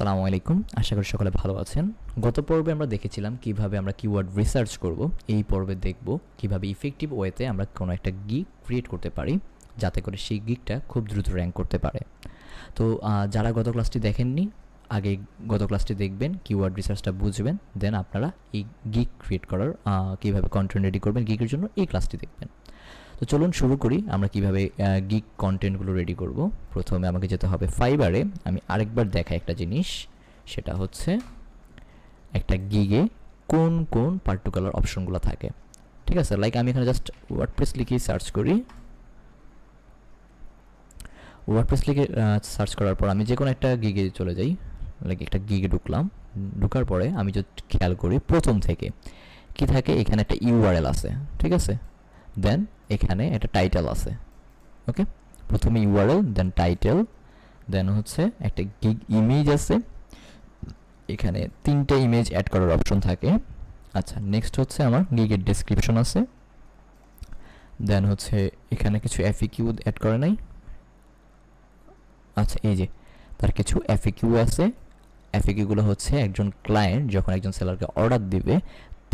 আসসালামু আলাইকুম। আশা করি সকলে ভালো আছেন। গত পর্বে আমরা দেখেছিলাম কিভাবে আমরা কিওয়ার্ড রিসার্চ করব। এই পর্বে দেখব কিভাবে ইফেক্টিভ ওয়েতে আমরা কোনো একটা গিগ ক্রিয়েট করতে পারি, যাতে করে সেই গিগটা খুব দ্রুত র্যাঙ্ক করতে পারে। তো যারা গত ক্লাসটি দেখেননি, আগে গত ক্লাসটি দেখবেন, কিওয়ার্ড রিসার্চটা বুঝবেন, দেন আপনারা এই গিগ ক্রিয়েট করার কীভাবে কন্টেন্ট রেডি করবেন গিগের জন্য এই ক্লাসটি দেখবেন। তো চলুন শুরু করি আমরা কিভাবে গিগ কন্টেন্টগুলো রেডি করব। প্রথমে আমাকে যেতে হবে ফাইবারে। আমি আরেকবার দেখাই একটা জিনিস, সেটা হচ্ছে একটা গিগে কোন কোন পার্টিকুলার অপশনগুলো থাকে। ঠিক আছে, লাইক আমি এখানে জাস্ট ওয়ার্ডপ্রেস লিখে সার্চ করি। ওয়ার্ডপ্রেস লিখে সার্চ করার পর আমি যে কোনো একটা গিগে চলে যাই। লাইক একটা গিগে ঢুকলাম, ঢুকার পরে আমি যদি খেয়াল করি প্রথম থেকে কি থাকে, এখানে একটা ইউআরএল আছে। ঠিক আছে, দেন এখানে একটা টাইটেল আছে। ওকে, প্রথমে ইউআরএল, দেন টাইটেল, দেন হচ্ছে একটা গিগ ইমেজ আছে। এখানে 3টে ইমেজ অ্যাড করার অপশন থাকে। আচ্ছা, নেক্সট হচ্ছে আমার গিগের ডেসক্রিপশন আছে। দেন হচ্ছে এখানে কিছু এফএকিউ অ্যাড করে নাই। আচ্ছা, এই যে তার কিছু এফএকিউ আছে। এফএকিউগুলো হচ্ছে একজন ক্লায়েন্ট যখন একজন সেলারকে অর্ডার দিবে,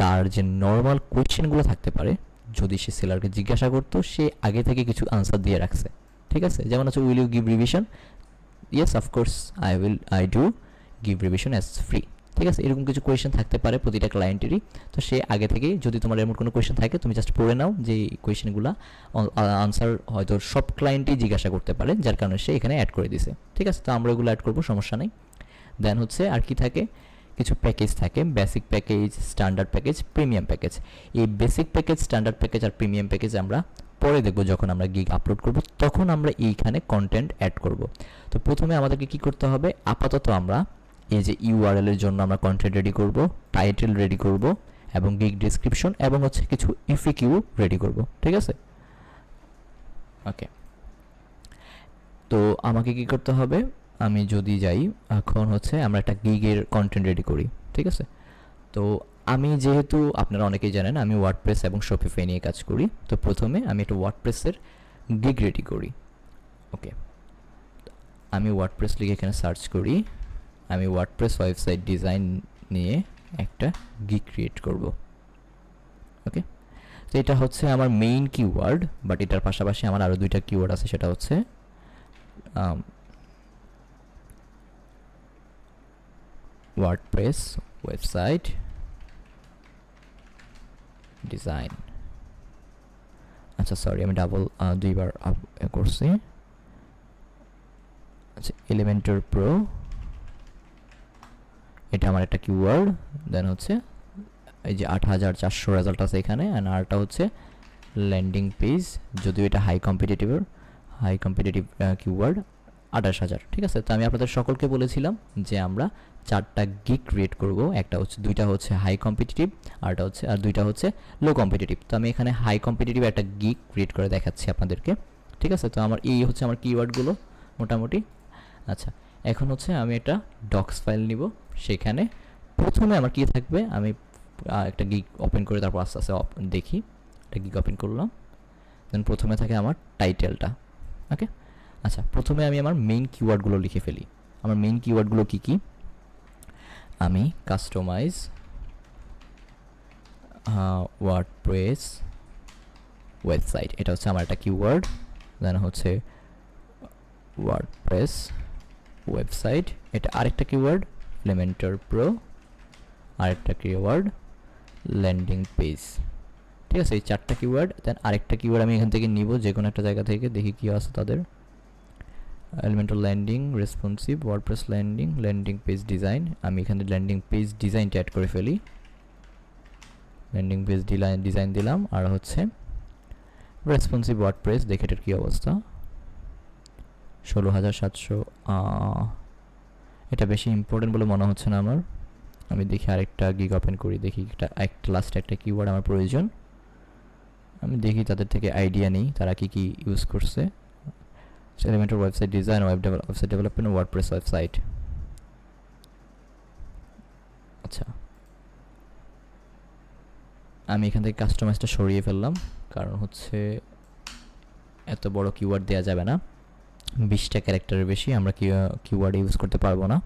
তার যে নর্মাল কোয়েশ্চেনগুলো থাকতে পারে, যদি সে সেলারকে জিজ্ঞাসা করতো, সে আগে থেকে কিছু আনসার দিয়ে রাখছে। ঠিক আছে, যেমন হচ্ছে will you give revision, yes of course I do give revision as free. ঠিক আছে, এরকম কিছু কোয়েশ্চেন থাকতে পারে প্রতিটা ক্লায়েন্টেরই। তো সে আগে থেকেই, যদি তোমার এমন কোনো কোয়েশ্চেন থাকে, তুমি জাস্ট পড়ে নাও যে কোয়েশ্চেনগুলো আনসার হয়তো সব ক্লায়েন্টই জিজ্ঞাসা করতে পারে, যার কারণে সে এখানে অ্যাড করে দিছে। ঠিক আছে, তো আমরা এগুলো অ্যাড করবো, সমস্যা নেই। দেন হচ্ছে আর কি থাকে, কিছু প্যাকেজ থাকে, basic package, standard package, premium package. এই বেসিক প্যাকেজ, স্ট্যান্ডার্ড প্যাকেজ আর প্রিমিয়াম প্যাকেজ আমরা পরে দেখব, যখন আমরা গিগ আপলোড করব তখন আমরা এইখানে কন্টেন্ট অ্যাড করব। তো প্রথমে আমাদেরকে কি করতে হবে, আপাতত আমরা এই যে ইউআরএল এর জন্য আমরা কন্টেন্ট রেডি করব, টাইটেল রেডি করব, এবং গিগ ডেসক্রিপশন এবং হচ্ছে কিছু এফএকিউ রেডি করব। ঠিক আছে, ওকে। তো আমাকে কি করতে হবে, আমি যদি যাই এখন হচ্ছে আমরা একটা গিগের কন্টেন্ট রেডি করি। ঠিক আছে, তো আমি যেহেতু আপনারা অনেকেই জানেন আমি ওয়ার্ডপ্রেস এবং শপিফাই নিয়ে কাজ করি, তো প্রথমে আমি একটা ওয়ার্ডপ্রেসের গিগ রেডি করি। ওকে, আমি ওয়ার্ডপ্রেস লিখে এখানে সার্চ করি। আমি ওয়ার্ডপ্রেস ওয়েবসাইট ডিজাইন নিয়ে একটা গিগ ক্রিয়েট করব। ওকে, তো এটা হচ্ছে আমার মেইন কিওয়ার্ড, বাট এটার পাশাপাশি আমার আরও 2টা কিওয়ার্ড আছে, সেটা হচ্ছে ওয়ার্ডপ্রেস ওয়েবসাইট ডিজাইন। আচ্ছা সরি, আমি দুইবার করছি। আচ্ছা, এলিমেন্টর প্রো, এটা আমার একটা কিওয়ার্ড। দেন হচ্ছে এই যে 8400 রেজাল্ট আছে এখানে, অ্যান্ড আরটা হচ্ছে ল্যান্ডিং পেজ, যদিও এটা হাই কম্পিটিটিভ কিওয়ার্ড, 28000। ঠিক আছে, তো আমি আপনাদের সকলকে বলেছিলাম যে আমরা 4টা গিগ ক্রিয়েট করব, একটা হচ্ছে 2টা হচ্ছে হাই কম্পিটিটিভ, আর 2টা হচ্ছে লো কম্পিটিটিভ। তো আমি এখানে হাই কম্পিটিটিভ একটা গিগ ক্রিয়েট করে দেখাচ্ছি আপনাদেরকে। ঠিক আছে, তো আমার এই হচ্ছে আমার কিওয়ার্ডগুলো মোটামুটি। আচ্ছা, এখন হচ্ছে আমি একটা ডক্স ফাইল নিব, সেখানে প্রথমে আমার কি থাকবে, আমি একটা গিগ ওপেন করে তারপর আস্তে আস্তে দেখি। একটা গিগ ওপেন করলাম, দেন প্রথমে থাকে আমার টাইটেলটা। ওকে, আচ্ছা, প্রথমে আমি আমার মেইন কিওয়ার্ডগুলো লিখে ফেলি। আমার মেইন কিওয়ার্ডগুলো কি কি, আমি কাস্টমাইজ ওয়ার্ডপ্রেস ওয়েবসাইট, এটা হচ্ছে আমার একটা কিওয়ার্ড। দেন হচ্ছে ওয়ার্ডপ্রেস ওয়েবসাইট, এটা আরেকটা কিওয়ার্ড। এলিমেন্টর প্রো, আরেকটা কিওয়ার্ড। Landing page. ঠিক আছে, এই 4টা কিওয়ার্ড। দেন আরেকটা কিওয়ার্ড আমি এখান থেকে নিব, যে কোনো একটা জায়গা থেকে, দেখি কী আছে তাদের। Elementor landing, responsive, WordPress landing, landing page design. আমি এখানে ল্যান্ডিং পেজ ডিজাইনটা অ্যাড করে ফেলি। ল্যান্ডিং পেজ ডিজাইন দিলাম, আর হচ্ছে রেসপন্সিভ ওয়ার্ডপ্রেস, দেখে এটার কী অবস্থা। 16700, এটা বেশি ইম্পর্টেন্ট বলে মনে হচ্ছে না আমার। আমি দেখি আরেকটা গিগ ওপেন করি, দেখি একটা লাস্ট একটা কিওয়ার্ড আমার প্রয়োজন। আমি দেখি তাদের থেকে আইডিয়া নেই তারা কি কি ইউজ করছে। Elementor website design, website development, WordPress website. আচ্ছা, আমি এখান থেকে কাস্টমাইজটা সরিয়ে ফেললাম, কারণ হচ্ছে এত বড় কিওয়ার্ড দেওয়া যাবে না, 20টা ক্যারেক্টারের বেশি আমরা কিওয়ার্ড ইউজ করতে পারবো না।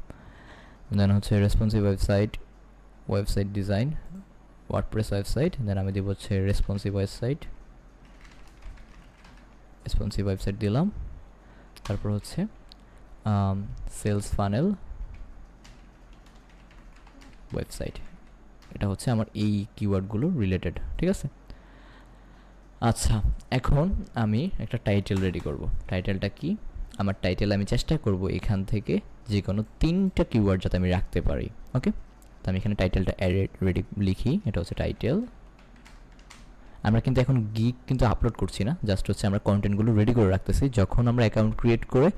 দেন হচ্ছে responsive website, website design, WordPress website, then আমি দেবো হচ্ছে রেসপন্সিভ ওয়েবসাইট, রেসপন্সিভ ওয়েবসাইট দিলাম। তারপর হচ্ছে সেলস ফানেল ওয়েবসাইট, এটা হচ্ছে আমার এই কিওয়ার্ডগুলো রিলেটেড, ঠিক আছে। আচ্ছা, এখন আমি একটা টাইটেল রেডি করব। টাইটেলটা কি? আমার টাইটেল আমি চেষ্টা করব এখান থেকে যে কোনো 3টা কিওয়ার্ড যাতে আমি রাখতে পারি। ওকে, তো আমি এখানে টাইটেলটা রেডি লিখি, এটা হচ্ছে টাইটেল। আমরা কিন্তু এখন গিগ কিন্তু আপলোড করছি না, জাস্ট হচ্ছে আমরা কন্টেন্টগুলো রেডি করে রাখতেছি। যখন আমরা অ্যাকাউন্ট ক্রিয়েট করে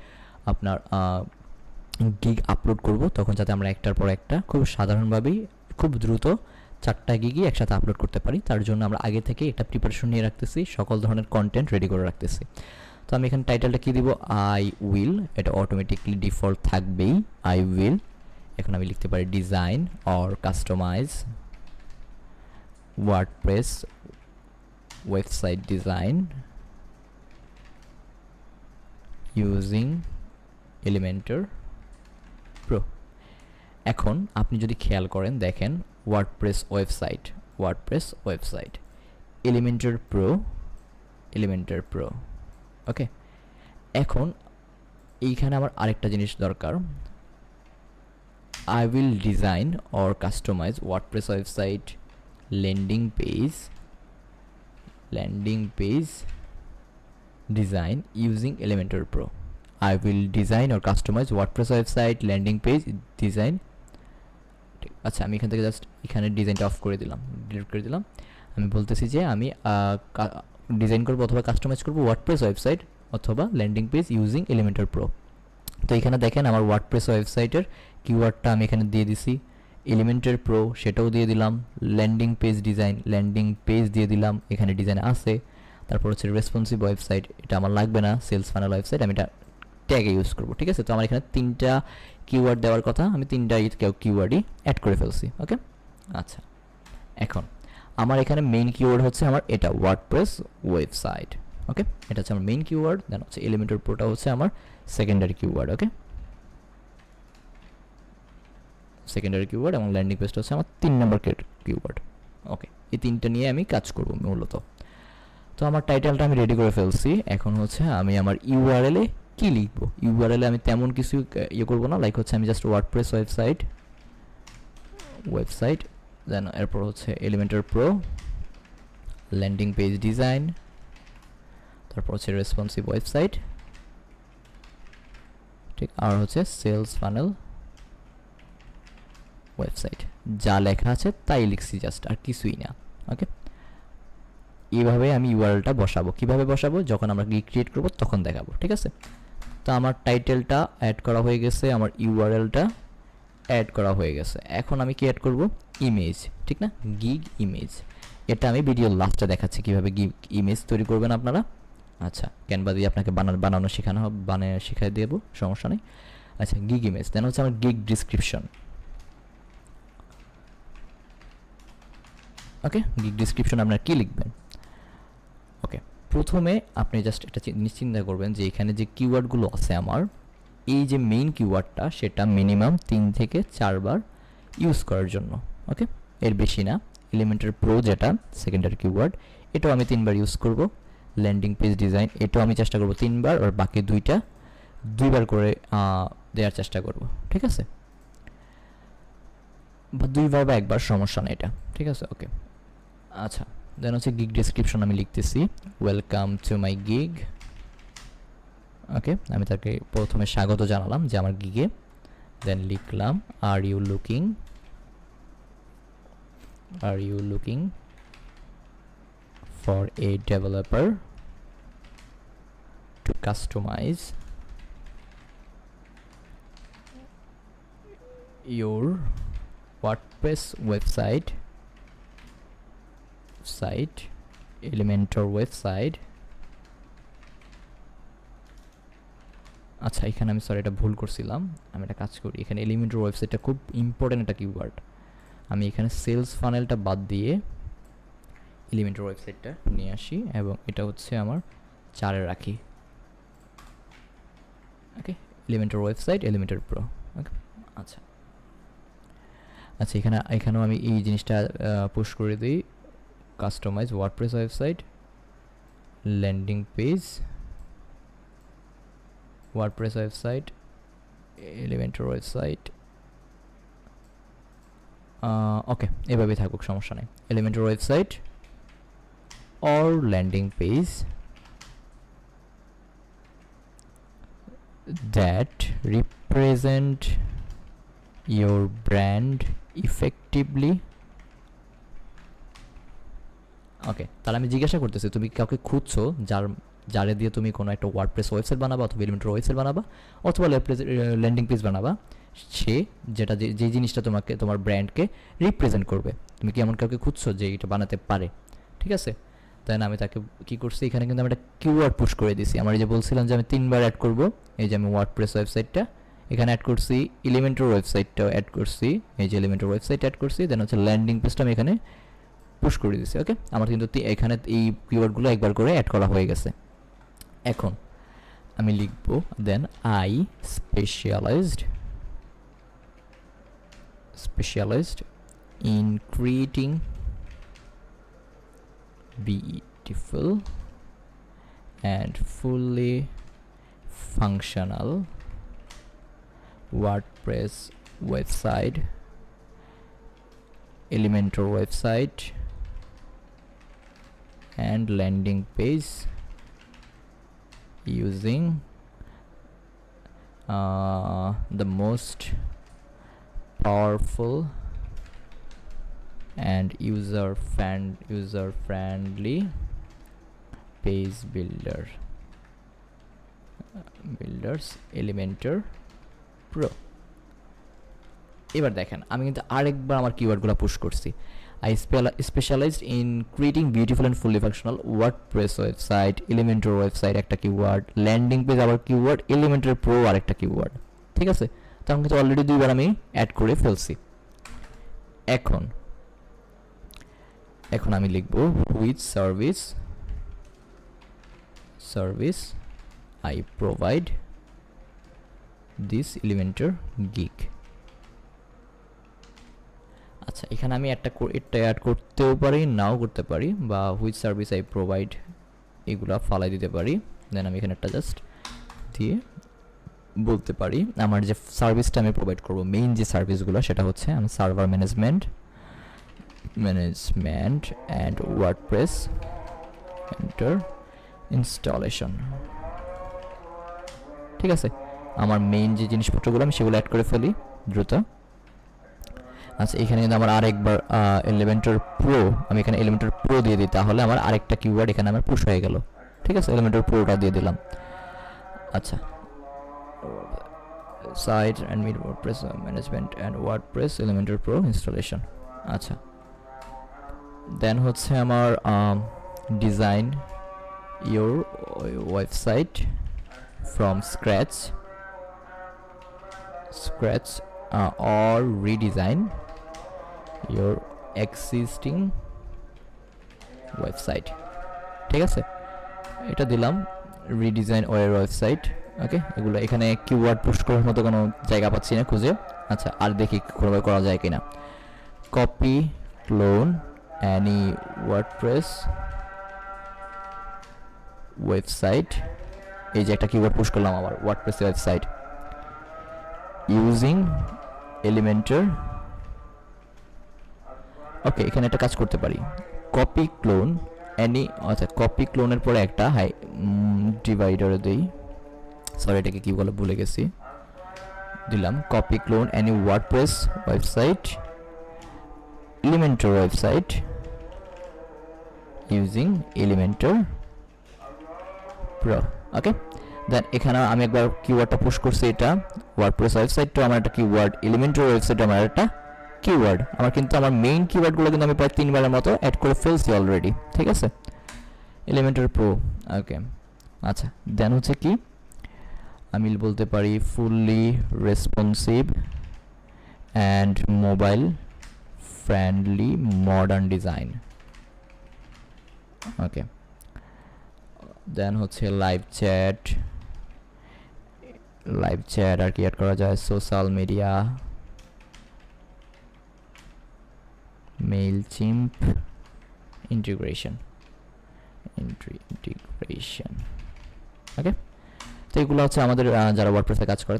আপনার গিগ আপলোড করব, তখন যাতে আমরা একটার পর একটা খুব সাধারণভাবেই খুব দ্রুত 4টা গিগই একসাথে আপলোড করতে পারি, তার জন্য আমরা আগে থেকে একটা প্রিপারেশন নিয়ে রাখতেছি, সকল ধরনের কন্টেন্ট রেডি করে রাখতেছি। তো আমি এখানে টাইটেলটা কী দিব? আই উইল, এটা অটোমেটিকলি ডিফল্ট থাকবেই, আই উইল। এখন আমি লিখতে পারি design or customise WordPress website design using Elementor pro. এখন আপনি যদি খেয়াল করেন, দেখেন ওয়ার্ডপ্রেস ওয়েবসাইট এলিমেন্টর প্রো। ওকে, এখন এইখানে আমার আরেকটা জিনিস দরকার। I will design or customise WordPress website landing page design using Elementor pro. I will design or customize WordPress website landing page design। আচ্ছা, আমি এখান থেকে জাস্ট এখানে ডিজাইনটা অফ করে দিলাম, ডিলিট করে দিলাম। আমি বলতেছি যে আমি ডিজাইন করব অথবা কাস্টমাইজ করব ওয়ার্ডপ্রেস ওয়েবসাইট অথবা landing page using Elementor pro. তো এখানে দেখেন আমার ওয়ার্ডপ্রেস ওয়েবসাইটের কিওয়ার্ডটা আমি এখানে দিয়ে দিছি, এলিমেন্টর প্রো সেটাও দিয়ে দিলাম, ল্যান্ডিং পেজ দিয়ে দিলাম, এখানে ডিজাইন আছে। তারপর হচ্ছে রেসপন্সিভ ওয়েবসাইট, এটা আমার লাগবে না, সেলস ফানেল ওয়েবসাইট আমি এটা ট্যাগে ইউজ করব, ঠিক আছে। তো আমার এখানে 3টা কিওয়ার্ড দেওয়ার কথা, আমি 3টা কিওয়ার্ডই অ্যাড করে ফেলছি। ওকে, আচ্ছা, এখন আমার এখানে মেইন কিওয়ার্ড হচ্ছে আমার এটা ওয়ার্ডপ্রেস ওয়েবসাইট। ওকে, এটা হচ্ছে আমার মেইন কিওয়ার্ড। দেন হচ্ছে এলিমেন্টর প্রোটা হচ্ছে আমার সেকেন্ডারি কিওয়ার্ড। ওকে, সেকেন্ডারি কিওয়ার্ড এবং ল্যান্ডিং পেজটা হচ্ছে আমার 3 নম্বর কিওয়ার্ড। ওকে, এই 3টা নিয়ে আমি কাজ করব মূলত। তো আমার টাইটেলটা আমি রেডি করে ফেলছি। এখন হচ্ছে আমি আমার ইউআরএল এ কি লিখব? ইউআরএল এ আমি তেমন কিছু করব না, লাইক হচ্ছে আমি জাস্ট ওয়ার্ডপ্রেস ওয়েবসাইট দেন এরপর হচ্ছে Elementor pro landing page design, তারপর হচ্ছে রেসপন্সিভ ওয়েবসাইট, ঠিক, আর হচ্ছে সেলস ফানেল ওয়েবসাইট। যা লেখা আছে তাই লিখছি জাস্ট, আর কিছুই না। ওকে, এইভাবে আমি ইউআরএলটা বসাবো। কিভাবে বসাবো? যখন আমরা গিগ ক্রিয়েট করব তখন দেখাবো, ঠিক আছে। তো আমার টাইটেলটা অ্যাড করা হয়ে গেছে, আমার ইউআরএলটা অ্যাড করা হয়ে গেছে। এখন আমি কি অ্যাড করব? ইমেজ, ঠিক না, গিগ ইমেজ। এটা আমি ভিডিও লাস্টে দেখাচ্ছি কিভাবে গিগ ইমেজ তৈরি করবেন আপনারা। আচ্ছা, ক্যানভা দিয়ে আপনাকে বানানো শেখানো হবে, শিখাই দেব, সমস্যা নেই। আচ্ছা, গিগ ইমেজ। দেন হচ্ছে আমার গিগ ডিসক্রিপশন। ওকে, গিগ ডিসক্রিপশন আপনারা কি লিখবেন? ওকে, প্রথমে আপনি জাস্ট এটা চিন্তা করবেন যে এখানে যে কিওয়ার্ডগুলো আছে আমার, এই যে মেইন কিওয়ার্ডটা সেটা মিনিমাম 3 থেকে 4 বার ইউজ করার জন্য। ওকে, এর বেশি না। এলিমেন্টর প্রো যেটা সেকেন্ডারি কিওয়ার্ড, এটাও আমি 3 বার ইউজ করব। ল্যান্ডিং পেজ ডিজাইন, এটাও আমি চেষ্টা করব 3 বার, আর বাকি 2টা 2 বার করে দেওয়ার চেষ্টা করব, ঠিক আছে, বা 2 বার বা 1 বার, সমস্যা নেই এটা, ঠিক আছে। ওকে, আচ্ছা, দেন হচ্ছে গিগ ডেসক্রিপশন আমি লিখতেছি ওয়েলকাম টু মাই গিগ। ওকে, আমি তাকে প্রথমে স্বাগত জানালাম যে আমার গিগে। দেন লিখলাম are you looking for a developer to customize your WordPress website Elementor website. আচ্ছা, এখানে আমি সরি এটা ভুল করছিলাম, আমি একটা কাজ করি, এখানে এলিমেন্টর ওয়েবসাইটটা খুব ইম্পর্টেন্ট একটা কিওয়ার্ড। আমি এখানে সেলস ফানেলটা বাদ দিয়ে এলিমেন্টর ওয়েবসাইটটা নিয়ে আসি এবং এটা হচ্ছে আমার 4-এ রাখি। Okay, Elementor website Elementor pro. Okay, আচ্ছা, আচ্ছা, এখানেও আমি এই জিনিসটা পুশ করে দিই, customize WordPress website, landing page, WordPress website, Elementor website. Okay, এভাবেই থাকুক, সমস্যা নেই। Elementor website or landing page that represent your brand effectively. Okay, তাহলে আমি জিজ্ঞাসা করতেছি তুমি কাউকে খুঁজছো যারে দিয়ে তুমি কোনো একটা ওয়ার্ডপ্রেস ওয়েবসাইট বানাবা অথবা এলিমেন্টর ওয়েবসাইট বানাবা অথবা ল্যান্ডিং পেজ বানাবা, সে যেটা যে জিনিসটা তোমার ব্র্যান্ডকে রিপ্রেজেন্ট করবে, তুমি কি এমন কাউকে খুঁজছো যে এটা বানাতে পারে? ঠিক আছে, দেন আমি তাকে কি করছি, এখানে কিন্তু আমি একটা কিওয়ার্ড পুশ করে দিছি। আমার এই যে বলছিলাম যে আমি 3বার অ্যাড করব, এই যে আমি ওয়ার্ডপ্রেস ওয়েবসাইটটা এখানে অ্যাড করছি, এলিমেন্টর ওয়েবসাইটটাও অ্যাড করছি, এই যে এলিমেন্টর ওয়েবসাইট অ্যাড করছি, দেন হচ্ছে ল্যান্ডিং পেজটা আমি এখানে পুশ করে দিছি। ওকে, আমার কিন্তু এখানে এই কিওয়ার্ডগুলো একবার করে অ্যাড করা হয়ে গেছে। এখন আমি লিখব then I specialized in creating beautiful and fully functional WordPress website, Elementor website and landing page using the most powerful and user-friendly page builders Elementor Pro. এবার দেখেন আমি কিন্তু আরেকবার আমার কিওয়ার্ডগুলো পুশ করছি। I specialized in creating beautiful and fully functional WordPress website, Elementor website একটা keyword, landing page আবার keyword, Elementor Pro আরেকটা কিওয়ার্ড। ঠিক আছে, তখন কিন্তু অলরেডি 2বার আমি অ্যাড করে ফেলছি। এখন আমি লিখব which service I provide this Elementor gig. আচ্ছা, এখানে আমি এটা অ্যাড করতেও পারি, নাও করতে পারি, বা which service I provide এগুলা ফালাই দিতে পারি। দেন আমি এখানে একটা জাস্ট দিয়ে বলতে পারি আমার যে সার্ভিসটা আমি প্রোভাইড করব, মেইন যে সার্ভিসগুলো সেটা হচ্ছে আমি server management and WordPress installation. ঠিক আছে, আমার মেইন যে জিনিসপত্রগুলো আমি সেগুলো অ্যাড করে ফেলি দ্রুত। আচ্ছা, এখানে কিন্তু আমার আরেকবার এলিমেন্টর প্রো, আমি এখানে এলিমেন্টর প্রো দিয়ে দিই, তাহলে আমার আরেকটা কিওয়ার্ড এখানে আমার পুশ হয়ে গেল। ঠিক আছে, এলিমেন্টর প্রোটা দিয়ে দিলাম। আচ্ছা, site and mid WordPress management and WordPress Elementor pro installation. আচ্ছা, দেন হচ্ছে আমার design your website from scratch or redesign your existing website. ঠিক আছে, এটা দিলাম রিডিজাইন ওয়ার ওয়েবসাইট। ওকে, এগুলো এখানে কিওয়ার্ড পুশ করার মতো কোনো জায়গা পাচ্ছি না খুঁজে। আচ্ছা, আর দেখি করা যায় কিনা। Copy clone any WordPress website, এই যে একটা কিওয়ার্ড পুশ করলাম আবার WordPress website using Elementor. Okay, এখানে একটা কাজ করতে পারি, কপি ক্লোন অ্যানি, আচ্ছা কপি ক্লোনের পরে একটা ডিভাইডার দেই, সরি এটাকে কি বলে ভুলে গেছি, দিলাম copy clone any WordPress website Elementor website using Elementor pro. Okay, then এখানে আমি একবার কিওয়ার্ডটা পুশ করছি, এটা ওয়ার্ডপ্রেস ওয়েবসাইটটা আমার একটা কিওয়ার্ড, এলিমেন্টর ওয়েবসাইট আমার একটা কিওয়ার্ড। আমার কিন্তু আমার মেইন কিওয়ার্ডগুলো কিন্তু আমি প্রায় 3বারের মতো অ্যাড করে ফেলছি অলরেডি। ঠিক আছে, এলিমেন্টর প্রো। ওকে, আচ্ছা, দেন হচ্ছে কি আমি বলতে পারি fully responsive and mobile friendly modern design. Okay, then হচ্ছে লাইভ চ্যাট আর কি অ্যাড করা যায়, social media Mailchimp integration okay. তো এগুলো হচ্ছে আমাদের যারা ওয়ার্ডপ্রেসে কাজ করে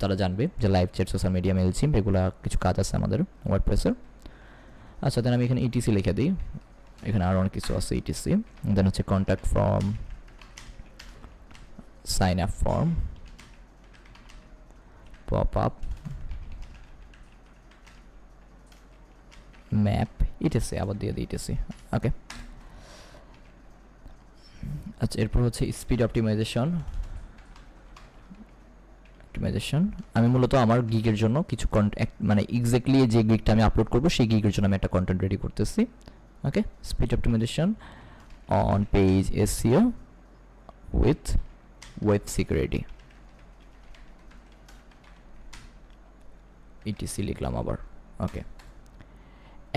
তারা জানবে যে লাইভ চ্যাট, সোশ্যাল মিডিয়া, মেইলচিম্প, এগুলো কিছু কাজ আছে আমাদের ওয়ার্ডপ্রেসের। আচ্ছা, দেন আমি এখানে ইটিসি লিখে দিই, এখানে আরও অনেক কিছু আছে ইটিসি। দেন হচ্ছে contact form, sign up form, pop up, map, etc আবার দিয়ে দিই ইটিসি ওকে। আচ্ছা, এরপর হচ্ছে স্পিড অপটিমাইজেশন। আমি মূলত আমার গিগের জন্য কিছু মানে এক্স্যাক্টলি যে গিগটা আমি আপলোড করবো সেই গিগের জন্য আমি একটা কন্টেন্ট রেডি করতেছি okay. Speed optimization on page SEO with web security, ETC লিখলাম আবার ওকে।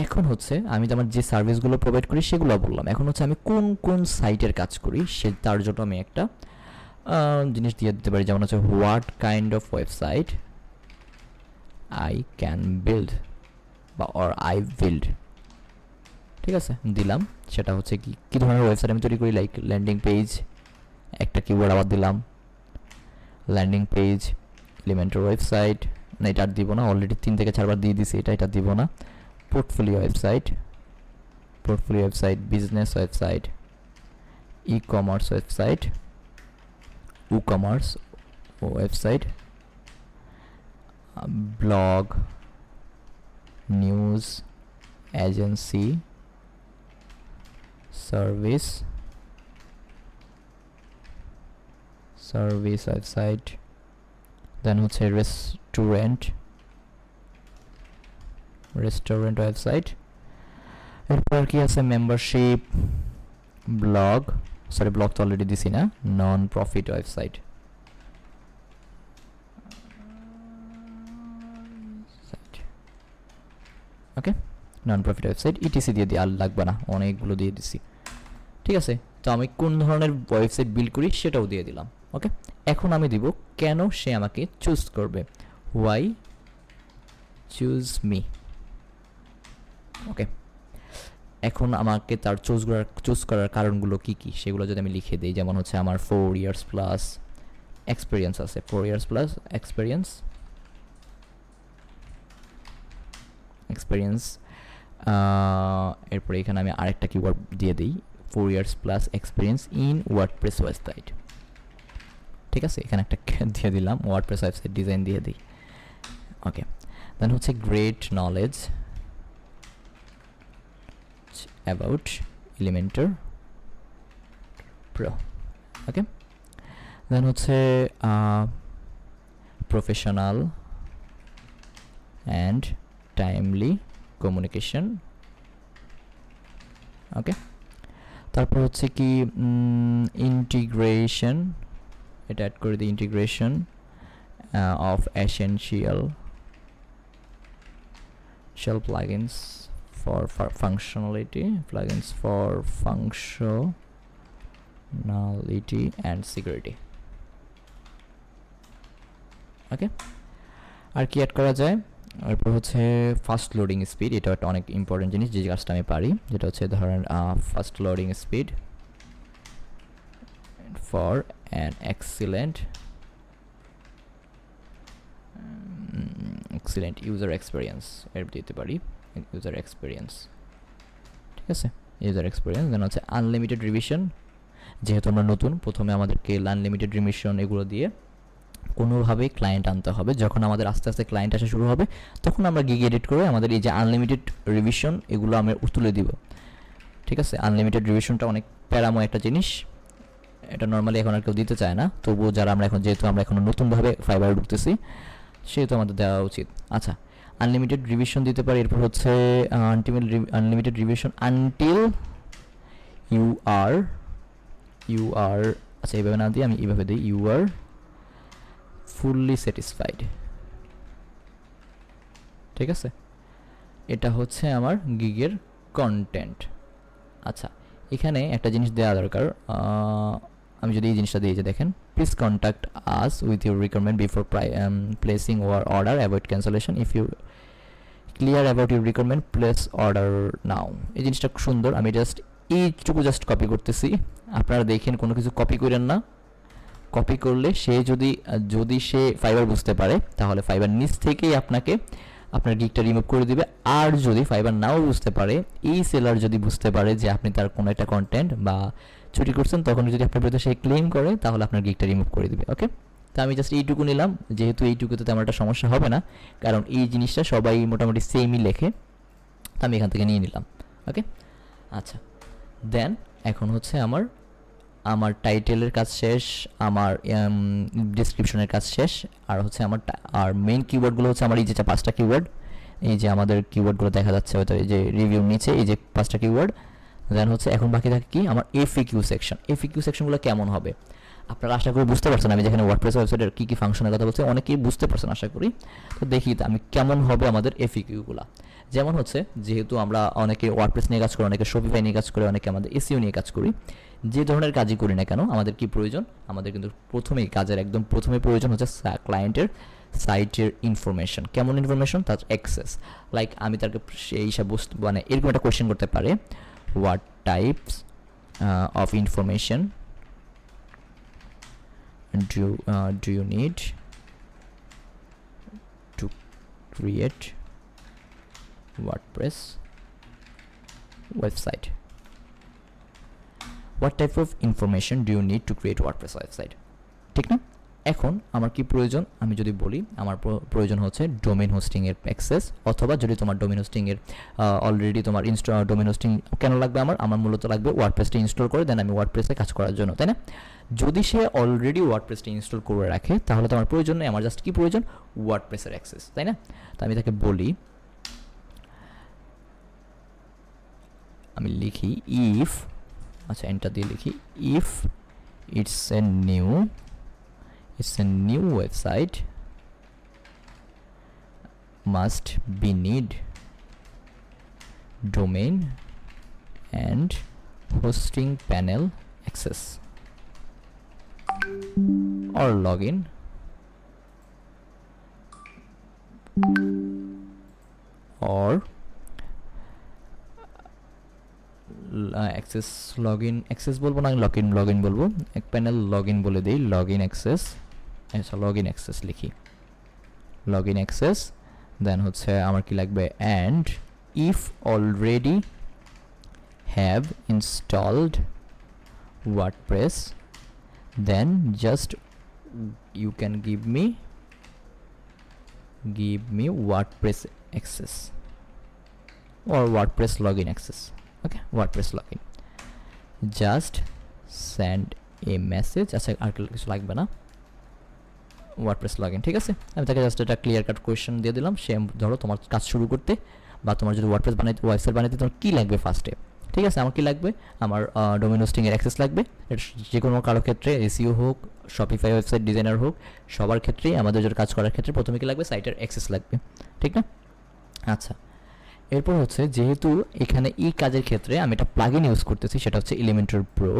এখন হচ্ছে আমি তো আমার যে সার্ভিসগুলো প্রোভাইড করি সেগুলো বললাম, এখন হচ্ছে আমি কোন কোন সাইটের কাজ করি তার জন্য আমি একটা জিনিস দিয়ে দিতে পারি, যেমন হচ্ছে what kind of website I can build বা অর আই বিল্ড, ঠিক আছে দিলাম। সেটা হচ্ছে কি ধরনের ওয়েবসাইট আমি তৈরি করি, লাইক ল্যান্ডিং পেজ, একটা কিওয়ার্ড আবার দিলাম ল্যান্ডিং পেজ, এলিমেন্টার ওয়েবসাইট, না এটা আর দিব না, অলরেডি 3 থেকে 4 বার দিয়ে দিছি, এটা দিব না। Portfolio website, business website, e commerce website, WooCommerce website, blog, news, agency, service website, then হচ্ছে রেস্টুরেন্ট ওয়েবসাইট, এরপর কি আছে মেম্বারশিপ, ব্লগ তো অলরেডি দিছি না, নন প্রফিট ওয়েবসাইট ওকে, নন প্রফিট ওয়েবসাইট, ইটিসি দিয়ে দিই, আর লাগবে না, অনেকগুলো দিয়ে দিছি ঠিক আছে। তো আমি কোন ধরনের ওয়েবসাইট বিল্ড করি সেটাও দিয়ে দিলাম ওকে। এখন আমি দিব কেন সে আমাকে চুজ করবে, হোয়াই চুজ মি ওকে। এখন আমাকে তার চুজ করার কারণগুলো কি কি সেগুলো যদি আমি লিখে দিই, যেমন হচ্ছে আমার 4 years প্লাস এক্সপিরিয়েন্স আছে, 4 years প্লাস এক্সপিরিয়েন্স, এরপরে এখানে আমি আরেকটা কিওয়ার্ড দিয়ে দিই, 4 years plus experience in WordPress website, ঠিক আছে, এখানে একটা দিয়ে দিলাম, ওয়ার্ডপ্রেস ওয়েবসাইট ডিজাইন দিয়ে দিই ওকে। দেন হচ্ছে great knowledge about Elementor Pro okay, then হচ্ছে professional and timely communication okay, তারপর হচ্ছে কি integration, এটা অ্যাড করে দিই, integration of essential plugins for functionality and security ওকে। আর কি অ্যাড করা যায়, এরপর হচ্ছে ফাস্ট লোডিং স্পিড, এটা একটা অনেক ইম্পর্টেন্ট জিনিস যে কাজটা আমি পারি, যেটা হচ্ছে ধরেন fast loading speed for an excellent user experience, এর দিতে পারি ইউজার এক্সপিরিয়েন্স, ঠিক আছে, ইউজার এক্সপিরিয়েন্স। দেন হচ্ছে আনলিমিটেড রিভিশন, যেহেতু আমরা নতুন, প্রথমে আমাদেরকে আনলিমিটেড রিভিশন এগুলো দিয়ে কোনোভাবেই ক্লায়েন্ট আনতে হবে, যখন আমাদের আস্তে আস্তে ক্লায়েন্ট আসা শুরু হবে তখন আমরা গিগ এডিট করে আমাদের এই যে আনলিমিটেড রিভিশন এগুলো আমরা তুলে দিব, ঠিক আছে। আনলিমিটেড রিভিশনটা অনেক প্যারাময় একটা জিনিস, এটা নর্মালি এখন আর কেউ দিতে চায় না, তবুও যারা যেহেতু আমরা এখন নতুনভাবে ফাইবারে ঢুকতেছি সেহেতু আমাদের দেওয়া উচিত। আচ্ছা, আনলিমিটেড রিভিশন দিতে পারি, এরপর হচ্ছে unlimited revision until you are আচ্ছা এইভাবে না দিয়ে আমি এইভাবে দিই, ইউ আর ফুললি স্যাটিসফাইড, ঠিক আছে, এটা হচ্ছে আমার গিগের কন্টেন্ট। আচ্ছা, এখানে একটা জিনিস দেওয়া দরকার, আমি যদি এই জিনিসটা দিয়ে যে দেখেন, please contact us with your requirement before placing your order, avoid cancellation, if you clear about your requirement place order now. এই জিনিসটা খুব সুন্দর, আমি জাস্ট এইটুকু জাস্ট কপি করতেছি, আপনারা দেখেন কোনো কিছু কপি করেন না। কপি করলে সে যদি সে ফাইবার বুঝতে পারে তাহলে ফাইবার নিচ থেকেই আপনাকে আপনার গিগটা রিমুভ করে দিবে। আর যদি ফাইবার নাও বুঝতে পারে, এই সেলার যদি বুঝতে পারে যে আপনি তার কোনো একটা কন্টেন্ট বা চুরি করছেন, তখন যদি আপনার বিরুদ্ধে সে ক্লেম করে তাহলে আপনার গিগটা রিমুভ করে দিবে। ওকে, তো আমি জাস্ট এইটুকু নিলাম, যেহেতু এইটুকুতে তেমন একটা সমস্যা হবে না, কারণ এই জিনিসটা সবাই মোটামুটি সেমই লেখে, তো আমি এখান থেকে নিয়ে নিলাম। ওকে, আচ্ছা, দেন এখন হচ্ছে আমার টাইটেলের কাজ শেষ, আমার ডিসক্রিপশনের কাজ শেষ, আর হচ্ছে আর মেইন কিওয়ার্ডগুলো হচ্ছে আমার এই যে 5টা কিওয়ার্ড, এই যে আমাদের কিওয়ার্ডগুলো দেখা যাচ্ছে হয়তো এই যে রিভিউর নিচে এই যে 5টা কিওয়ার্ড। দেন হচ্ছে এখন বাকি থাকে কি আমার এফএকিউ সেকশন। এফএকিউ সেকশনগুলো কেমন হবে আপনারা আশা করি বুঝতে পারছেন, আমি যেখানে ওয়ার্ডপ্রেস ওয়েবসাইটের কী কী ফাংশনের কথা বলছি অনেকেই বুঝতে পারছেন আশা করি। তো দেখি তো আমি কেমন হবে আমাদের এফএকিউগুলো। যেমন হচ্ছে, যেহেতু আমরা অনেকে ওয়ার্ডপ্রেস নিয়ে কাজ করি, অনেকে শপিফাই নিয়ে কাজ করি, অনেকে আমাদের এসইও নিয়ে কাজ করি, যে ধরনের কাজই করি না কেন আমাদের কি প্রয়োজন, আমাদের কিন্তু কাজের একদম প্রথমে প্রয়োজন হচ্ছে ক্লায়েন্টের সাইটের ইনফরমেশন। কেমন ইনফরমেশন? তার অ্যাক্সেস। লাইক আমি তাকে সেই সব মানে এরকম একটা কোয়েশ্চেন করতে পারে, what types of information do you need to create WordPress website? What type of information do you need to create WordPress website? ঠিক না? এখন আমার কি প্রয়োজন, আমি যদি বলি আমার প্রয়োজন হচ্ছে ডোমেইন হোস্টিং এর অ্যাক্সেস, অথবা যদি তোমার ডোমেইন হোস্টিং এর অলরেডি তোমার ডোমেইন হোস্টিং কেন লাগবে, আমার মূলত লাগবে ওয়ার্ডপ্রেসটা ইনস্টল করে দেন আমি ওয়ার্ডপ্রেসে কাজ করার জন্য, তাই না? যদি সে অলরেডি ওয়ার্ডপ্রেসটা ইনস্টল করে রাখে তাহলে তো আমার প্রয়োজন নেই, আমার জাস্ট কি প্রয়োজন, ওয়ার্ডপ্রেসের অ্যাক্সেস, তাই না? তো আমি তাকে বলি, আমি লিখি ইফ, আচ্ছা এন্টার দিয়ে লিখি, if it's a new website must be need domain and hosting panel access or login or access access বলবো না, login বলবো, এক প্যানেল login বলে দেই, login access, আচ্ছা login access লিখি, login access, দেন হচ্ছে আমার কি লাগবে, and if already have installed WordPress then just you can give me WordPress access or WordPress login access. Okay, WordPress login, just send a message, আচ্ছা আর কিছু লাগবে না, WordPress login, ঠিক আছে? আমি তাকে জাস্ট একটা ক্লিয়ার কাট কোয়েশ্চেন দিয়ে দিলাম, সে ধরো তোমার কাজ শুরু করতে বা তোমার যদি ওয়ার্ডপ্রেস বানাইতে ওয়েবসাইট বানাইতে তোমার কী লাগবে ফার্স্টে, ঠিক আছে? আমার কি লাগবে, আমার ডোমেইন হোস্টিং এর অ্যাক্সেস লাগবে, এটা যে কোনো কারো ক্ষেত্রে এসইও হোক, শপিফাই ওয়েবসাইট ডিজাইনার হোক, সবার ক্ষেত্রেই আমাদের যদি কাজ করার ক্ষেত্রে প্রথমে কি লাগবে, সাইটের অ্যাক্সেস লাগবে, ঠিক না? আচ্ছা, এরপর হচ্ছে যেহেতু এখানে এই কাজের ক্ষেত্রে আমি একটা প্লাগইন ইউজ করতেছি, সেটা হচ্ছে এলিমেন্টর প্রো।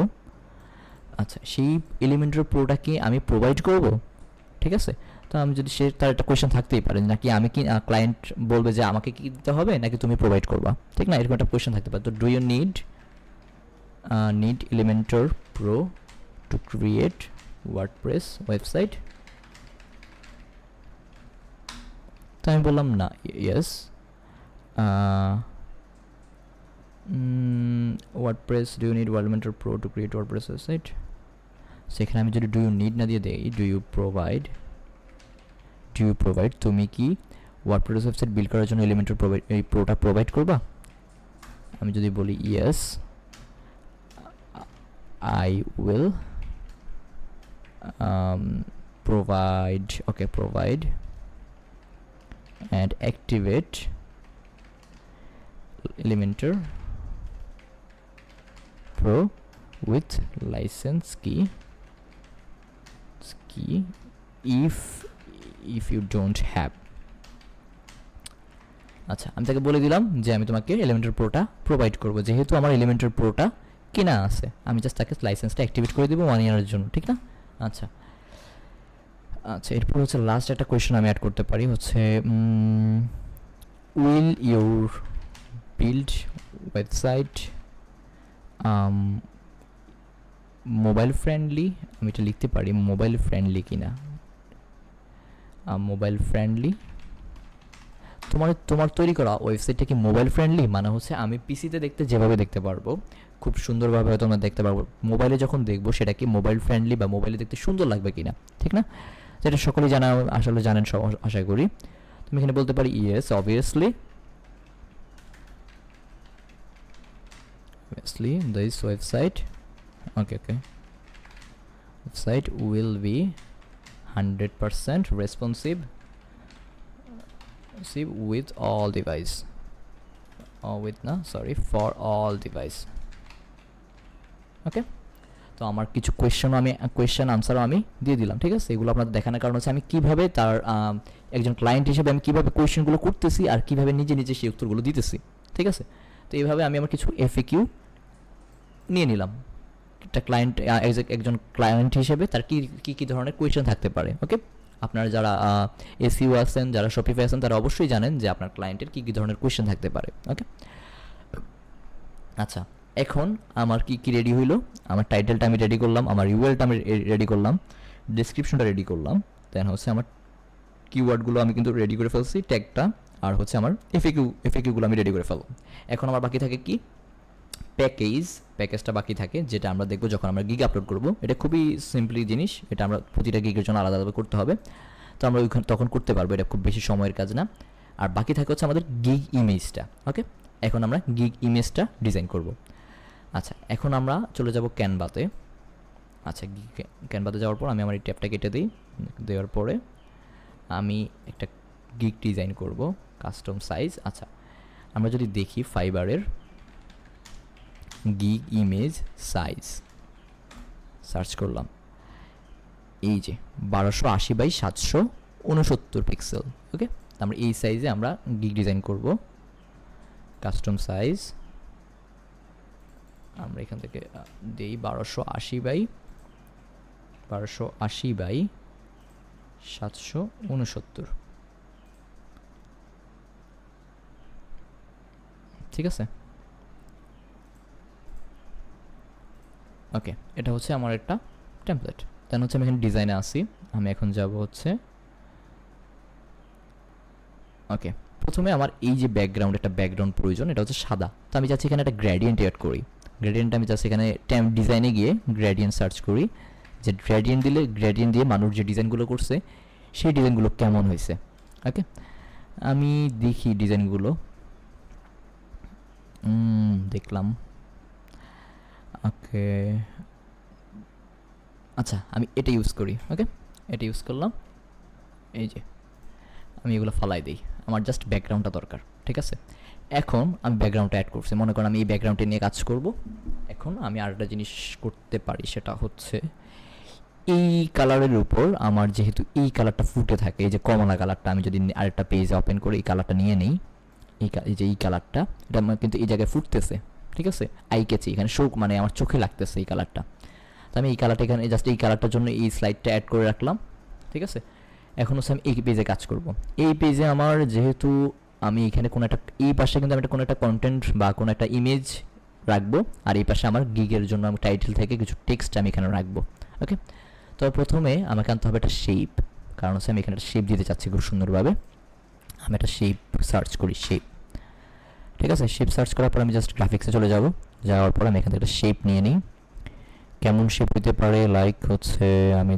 আচ্ছা, সেই এলিমেন্টর প্রোটা কি আমি প্রোভাইড করব, ঠিক আছে? তো আমি যদি তার একটা কোয়েশ্চেন থাকতেই পারে, নাকি আমি কি ক্লায়েন্ট বলবে যে আমাকে কি দিতে হবে নাকি তুমি প্রোভাইড করবা, ঠিক না? এরকম একটা কোয়েশ্চেন থাকতে পারে। তো do you need Elementor pro to create WordPress website? তো আমি বললাম না, yes. WordPress, do you need Elementor Pro to create WordPress website? সেখানে আমি যদি ডু ইউ নিড না দিয়ে দেই, ডু ইউ প্রোভাইড, তুমি কি ওয়ার্ডপ্রেস ওয়েবসাইট বিল্ড করার জন্য এলিমেন্টর এই প্রোটা প্রোভাইড করবা? আমি যদি বলি yes, I will provide, okay, provide and activate Elementor Pro with license key if you don't have. আচ্ছা, আমি তাকে বলে দিলাম যে আমি তোমাকে এলিমেন্টর প্রোটা প্রোভাইড করব, যেহেতু আমার এলিমেন্টর প্রোটা কেনা আছে, আমি জাস্ট তাকে লাইসেন্সটা অ্যাক্টিভেট করে দেবো 1 ইয়ারের জন্য, ঠিক না? আচ্ছা, এরপর হচ্ছে লাস্ট একটা কোয়েশ্চেন আমি অ্যাড করতে পারি, হচ্ছে will your build website mobile friendly, আমি এটা লিখতে পারি মোবাইল ফ্রেন্ডলি কিনা, মোবাইল ফ্রেন্ডলি। তোমার তৈরি করা ওয়েবসাইটটা কি মোবাইল ফ্রেন্ডলি, মানে হচ্ছে আমি পিসিতে দেখতে যেভাবে দেখতে পারবো খুব সুন্দরভাবে হয়তো আমরা দেখতে পারবো, মোবাইলে যখন দেখবো সেটা কি মোবাইল ফ্রেন্ডলি বা মোবাইলে দেখতে সুন্দর লাগবে কিনা, ঠিক না? যেটা সকলেই জানা, আসলে জানেন আশা করি। তুমি এখানে বলতে পারি yes obviously this website okay website will be 100% responsive with all device for all device ওকে। তো আমার কিছু কোয়েশ্চেন আনসারও আমি দিয়ে দিলাম, ঠিক আছে? এগুলো আপনাদের দেখানোর কারণ হচ্ছে আমি কিভাবে তার একজন ক্লায়েন্ট হিসেবে আমি কিভাবে কোয়েশ্চেনগুলো করতেছি আর কিভাবে নিজে নিজে সেই উত্তরগুলো দিতেছি, ঠিক আছে? তো এইভাবে আমি আমার কিছু এফএকিউ নিয়ে নিলাম, একটা ক্লায়েন্ট একজন ক্লায়েন্ট হিসেবে তার কি ধরনের কোয়েশ্চেন থাকতে পারে। ওকে, আপনারা যারা এসইও আছেন, যারা শপিফাই আছেন, তারা অবশ্যই জানেন যে আপনার ক্লায়েন্টের কি ধরনের কোয়েশ্চেন থাকতে পারে। ওকে, আচ্ছা, এখন আমার কি রেডি হইলো? আমার টাইটেলটা আমি রেডি করলাম, আমার ইউএলটা আমি রেডি করলাম, ডেসক্রিপশনটা রেডি করলাম, দেন হচ্ছে আমার কিওয়ার্ডগুলো আমি কিন্তু রেডি করে ফেলছি, ট্যাগটা, আর হচ্ছে আমার এফএকিউগুলো আমি রেডি করে ফেললাম। এখন আমার বাকি থাকে কি? প্যাকেজটা বাকি থাকে, যেটা আমরা দেখবো যখন আমরা গিগ আপলোড করব। এটা খুবই সিম্পলি জিনিস, এটা আমরা প্রতিটা গিগের জন্য আলাদা আলাদা করতে হবে, তো আমরা তখন করতে পারবো, এটা খুব বেশি সময়ের কাজ না। আর বাকি থাকে হচ্ছে আমাদের গিগ ইমেজটা। ওকে, এখন আমরা গিগ ইমেজটা ডিজাইন করব। আচ্ছা, এখন আমরা চলে যাব ক্যানভাতে। আচ্ছা, ক্যানভাতে যাওয়ার পর আমি আমার এই ট্যাবটা কেটে দিই, দেওয়ার পরে আমি একটা গিগ ডিজাইন করব, কাস্টম সাইজ। আচ্ছা, আমরা যদি দেখি ফাইবারের গিগ ইমেজ সাইজ সার্চ করলাম, এই যে 1280x769 পিক্সেল। ওকে, আমরা এই সাইজে আমরা গিগ ডিজাইন করব, কাস্টম সাইজ আমরা এখান থেকে দেই 1280x769, ঠিক আছে? ওকে, এটা হচ্ছে আমার একটা টেমপ্লেট। দেন হচ্ছে আমি এখানে ডিজাইনে আসি, আমি এখন যাব হচ্ছে ওকে, প্রথমে আমার এই যে একটা ব্যাকগ্রাউন্ড প্রয়োজন, এটা হচ্ছে সাদা। তো আমি যাচ্ছি এখানে একটা গ্রেডিয়েন্ট এড করি। গ্রেডিয়েন্ট আমি যাচ্ছি এখানে ডিজাইনে গিয়ে গ্রেডিয়েন্ট সার্চ করি, যে গ্রেডিয়েন্ট দিয়ে মানুষ যে ডিজাইনগুলো করছে সেই ডিজাইনগুলো কেমন হয়েছে। ওকে, আমি দেখি ডিজাইনগুলো, দেখলাম। ওকে, আচ্ছা, আমি এটা ইউজ করি। ওকে, এটা ইউজ করলাম, এই যে আমি এগুলো ফালাই দিই, আমার জাস্ট ব্যাকগ্রাউন্ডটা দরকার, ঠিক আছে? এখন আমি ব্যাকগ্রাউন্ডটা অ্যাড করছি, মনে করেন আমি এই ব্যাকগ্রাউন্ডটা নিয়ে কাজ করব। এখন আমি আরেকটা জিনিস করতে পারি, সেটা হচ্ছে এই কালারের উপর আমার যেহেতু এই কালারটা ফুটে থাকে, এই যে কমলা কালারটা, আমি যদি আরেকটা পেজ ওপেন করে এই কালারটা নিয়ে নিই, এই কালারটা, এটা আমার কিন্তু এই জায়গায় ফুটতেছে, ঠিক আছে? আই ক্যাচি, এখানে মানে আমার চোখে লাগতেছে এই কালারটা। তো আমি এই কালারটা এখানে জাস্ট এই কালারটার জন্য এই স্লাইডটা অ্যাড করে রাখলাম, ঠিক আছে? এখন হচ্ছে আমি এই পেজে কাজ করব। এই পেজে আমার যেহেতু আমি এখানে কোনো একটা, এই পাশে কিন্তু আমি কোনো একটা কন্টেন্ট বা কোনো একটা ইমেজ রাখবো, আর এই পাশে আমার গিগের জন্য আমি টাইটেল থেকে কিছু টেক্সট আমি এখানে রাখবো। ওকে, তো প্রথমে আমাকে আনতে হবে একটা শেপ, কারণ হচ্ছে আমি এখানে একটা শেপ দিতে চাচ্ছি খুব সুন্দরভাবে। আমি একটা শেপ সার্চ করি, শেপ, ঠিক আছে? শেপ সার্চ করার পর আমি জাস্ট গ্রাফিক্সে চলে যাব, যাওয়ার পর আমি এখান থেকে একটা শেপ নিয়ে নিই। কেমন শেপ হতে পারে? লাইক হচ্ছে আমি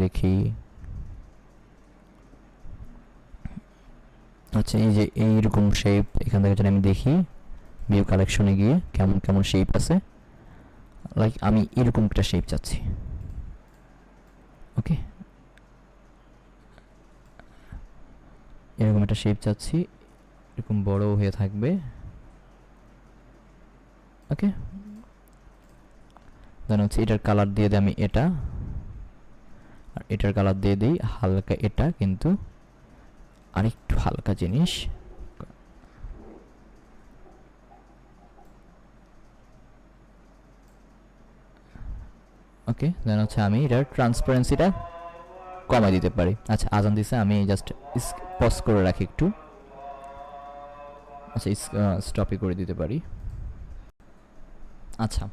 দেখি, আচ্ছা, এই যে এইরকম শেপ এখান থেকে যদি আমি দেখি, ভিউ কালেকশনে গিয়ে কেমন শেপ আছে, লাইক আমি এরকম একটা শেপ চাচ্ছি। ওকে, এরকম একটা শেপ চাচ্ছি, এরকম বড় হয়ে থাকবে। ওকে, দেন হচ্ছে এটার কালার দিয়ে দিই আমি এটা, আর এটার কালার দিয়ে দিই হালকা এটা, কিন্তু আরেকটু হালকা জিনিস। ওকে, দেন হচ্ছে আমি এটার ট্রান্সপারেন্সিটা কমাই দিতে পারি। আচ্ছা, আজান দিছে, আমি জাস্ট পজ করে রাখি একটু। আচ্ছা স্টপই করে দিতে পারি। আচ্ছা,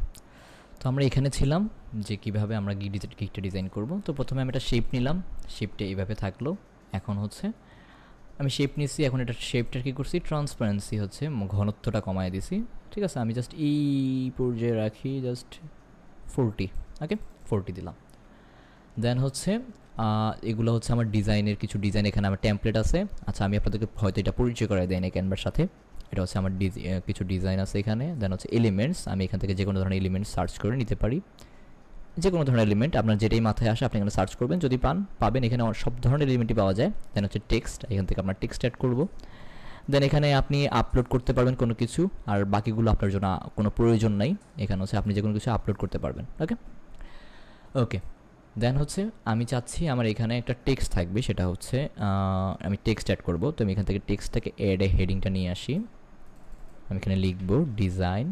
তো আমরা এখানে ছিলাম যে কিভাবে আমরা গিকটা ডিজাইন করব। তো প্রথমে আমি একটা শেপ নিলাম, শেপটা এইভাবে থাকলো। এখন হচ্ছে আমি শেপ নিছি, এখন এটা শেপটার কী করছি, ট্রান্সপারেন্সি হচ্ছে ঘনত্বটা কমায় দিছি। ঠিক আছে, আমি জাস্ট এই পর্যায়ে রাখি জাস্ট 40, ওকে 40 দিলাম। দেন হচ্ছে এগুলো হচ্ছে আমার ডিজাইনের কিছু ডিজাইন, এখানে আমার টেমপ্লেট আছে। আচ্ছা, আমি আপনাদেরকে হয়তো এটা পরিচয় করাই দেয় না ক্যানভার সাথে। এটা হচ্ছে আমার কিছু ডিজাইন আছে এখানে। দেন হচ্ছে এলিমেন্টস, আমি এখান থেকে যে কোনো ধরনের এলিমেন্টস সার্চ করে নিতে পারি। যে কোনো ধরনের এলিমেন্ট আপনার যেটাই মাথায় আসে আপনি এখানে সার্চ করবেন, যদি পাবেন এখানে সব ধরনের এলিমেন্টই পাওয়া যায়। দেন হচ্ছে টেক্সট, এখান থেকে আপনার টেক্সট অ্যাড করবো। দেন এখানে আপনি আপলোড করতে পারবেন কোনো কিছু, আর বাকিগুলো আপনার জন্য কোনো প্রয়োজন নাই। এখানে হচ্ছে আপনি যে কোনো কিছু আপলোড করতে পারবেন। ওকে ওকে দেন হচ্ছে আমি চাচ্ছি আমার এখানে একটা টেক্সট থাকবে, সেটা হচ্ছে আমি টেক্সট অ্যাড করব। তো আমি এখান থেকে টেক্সটটাকে অ্যাড হেডিংটা নিয়ে আসি। আমি এখানে লিখব ডিজাইন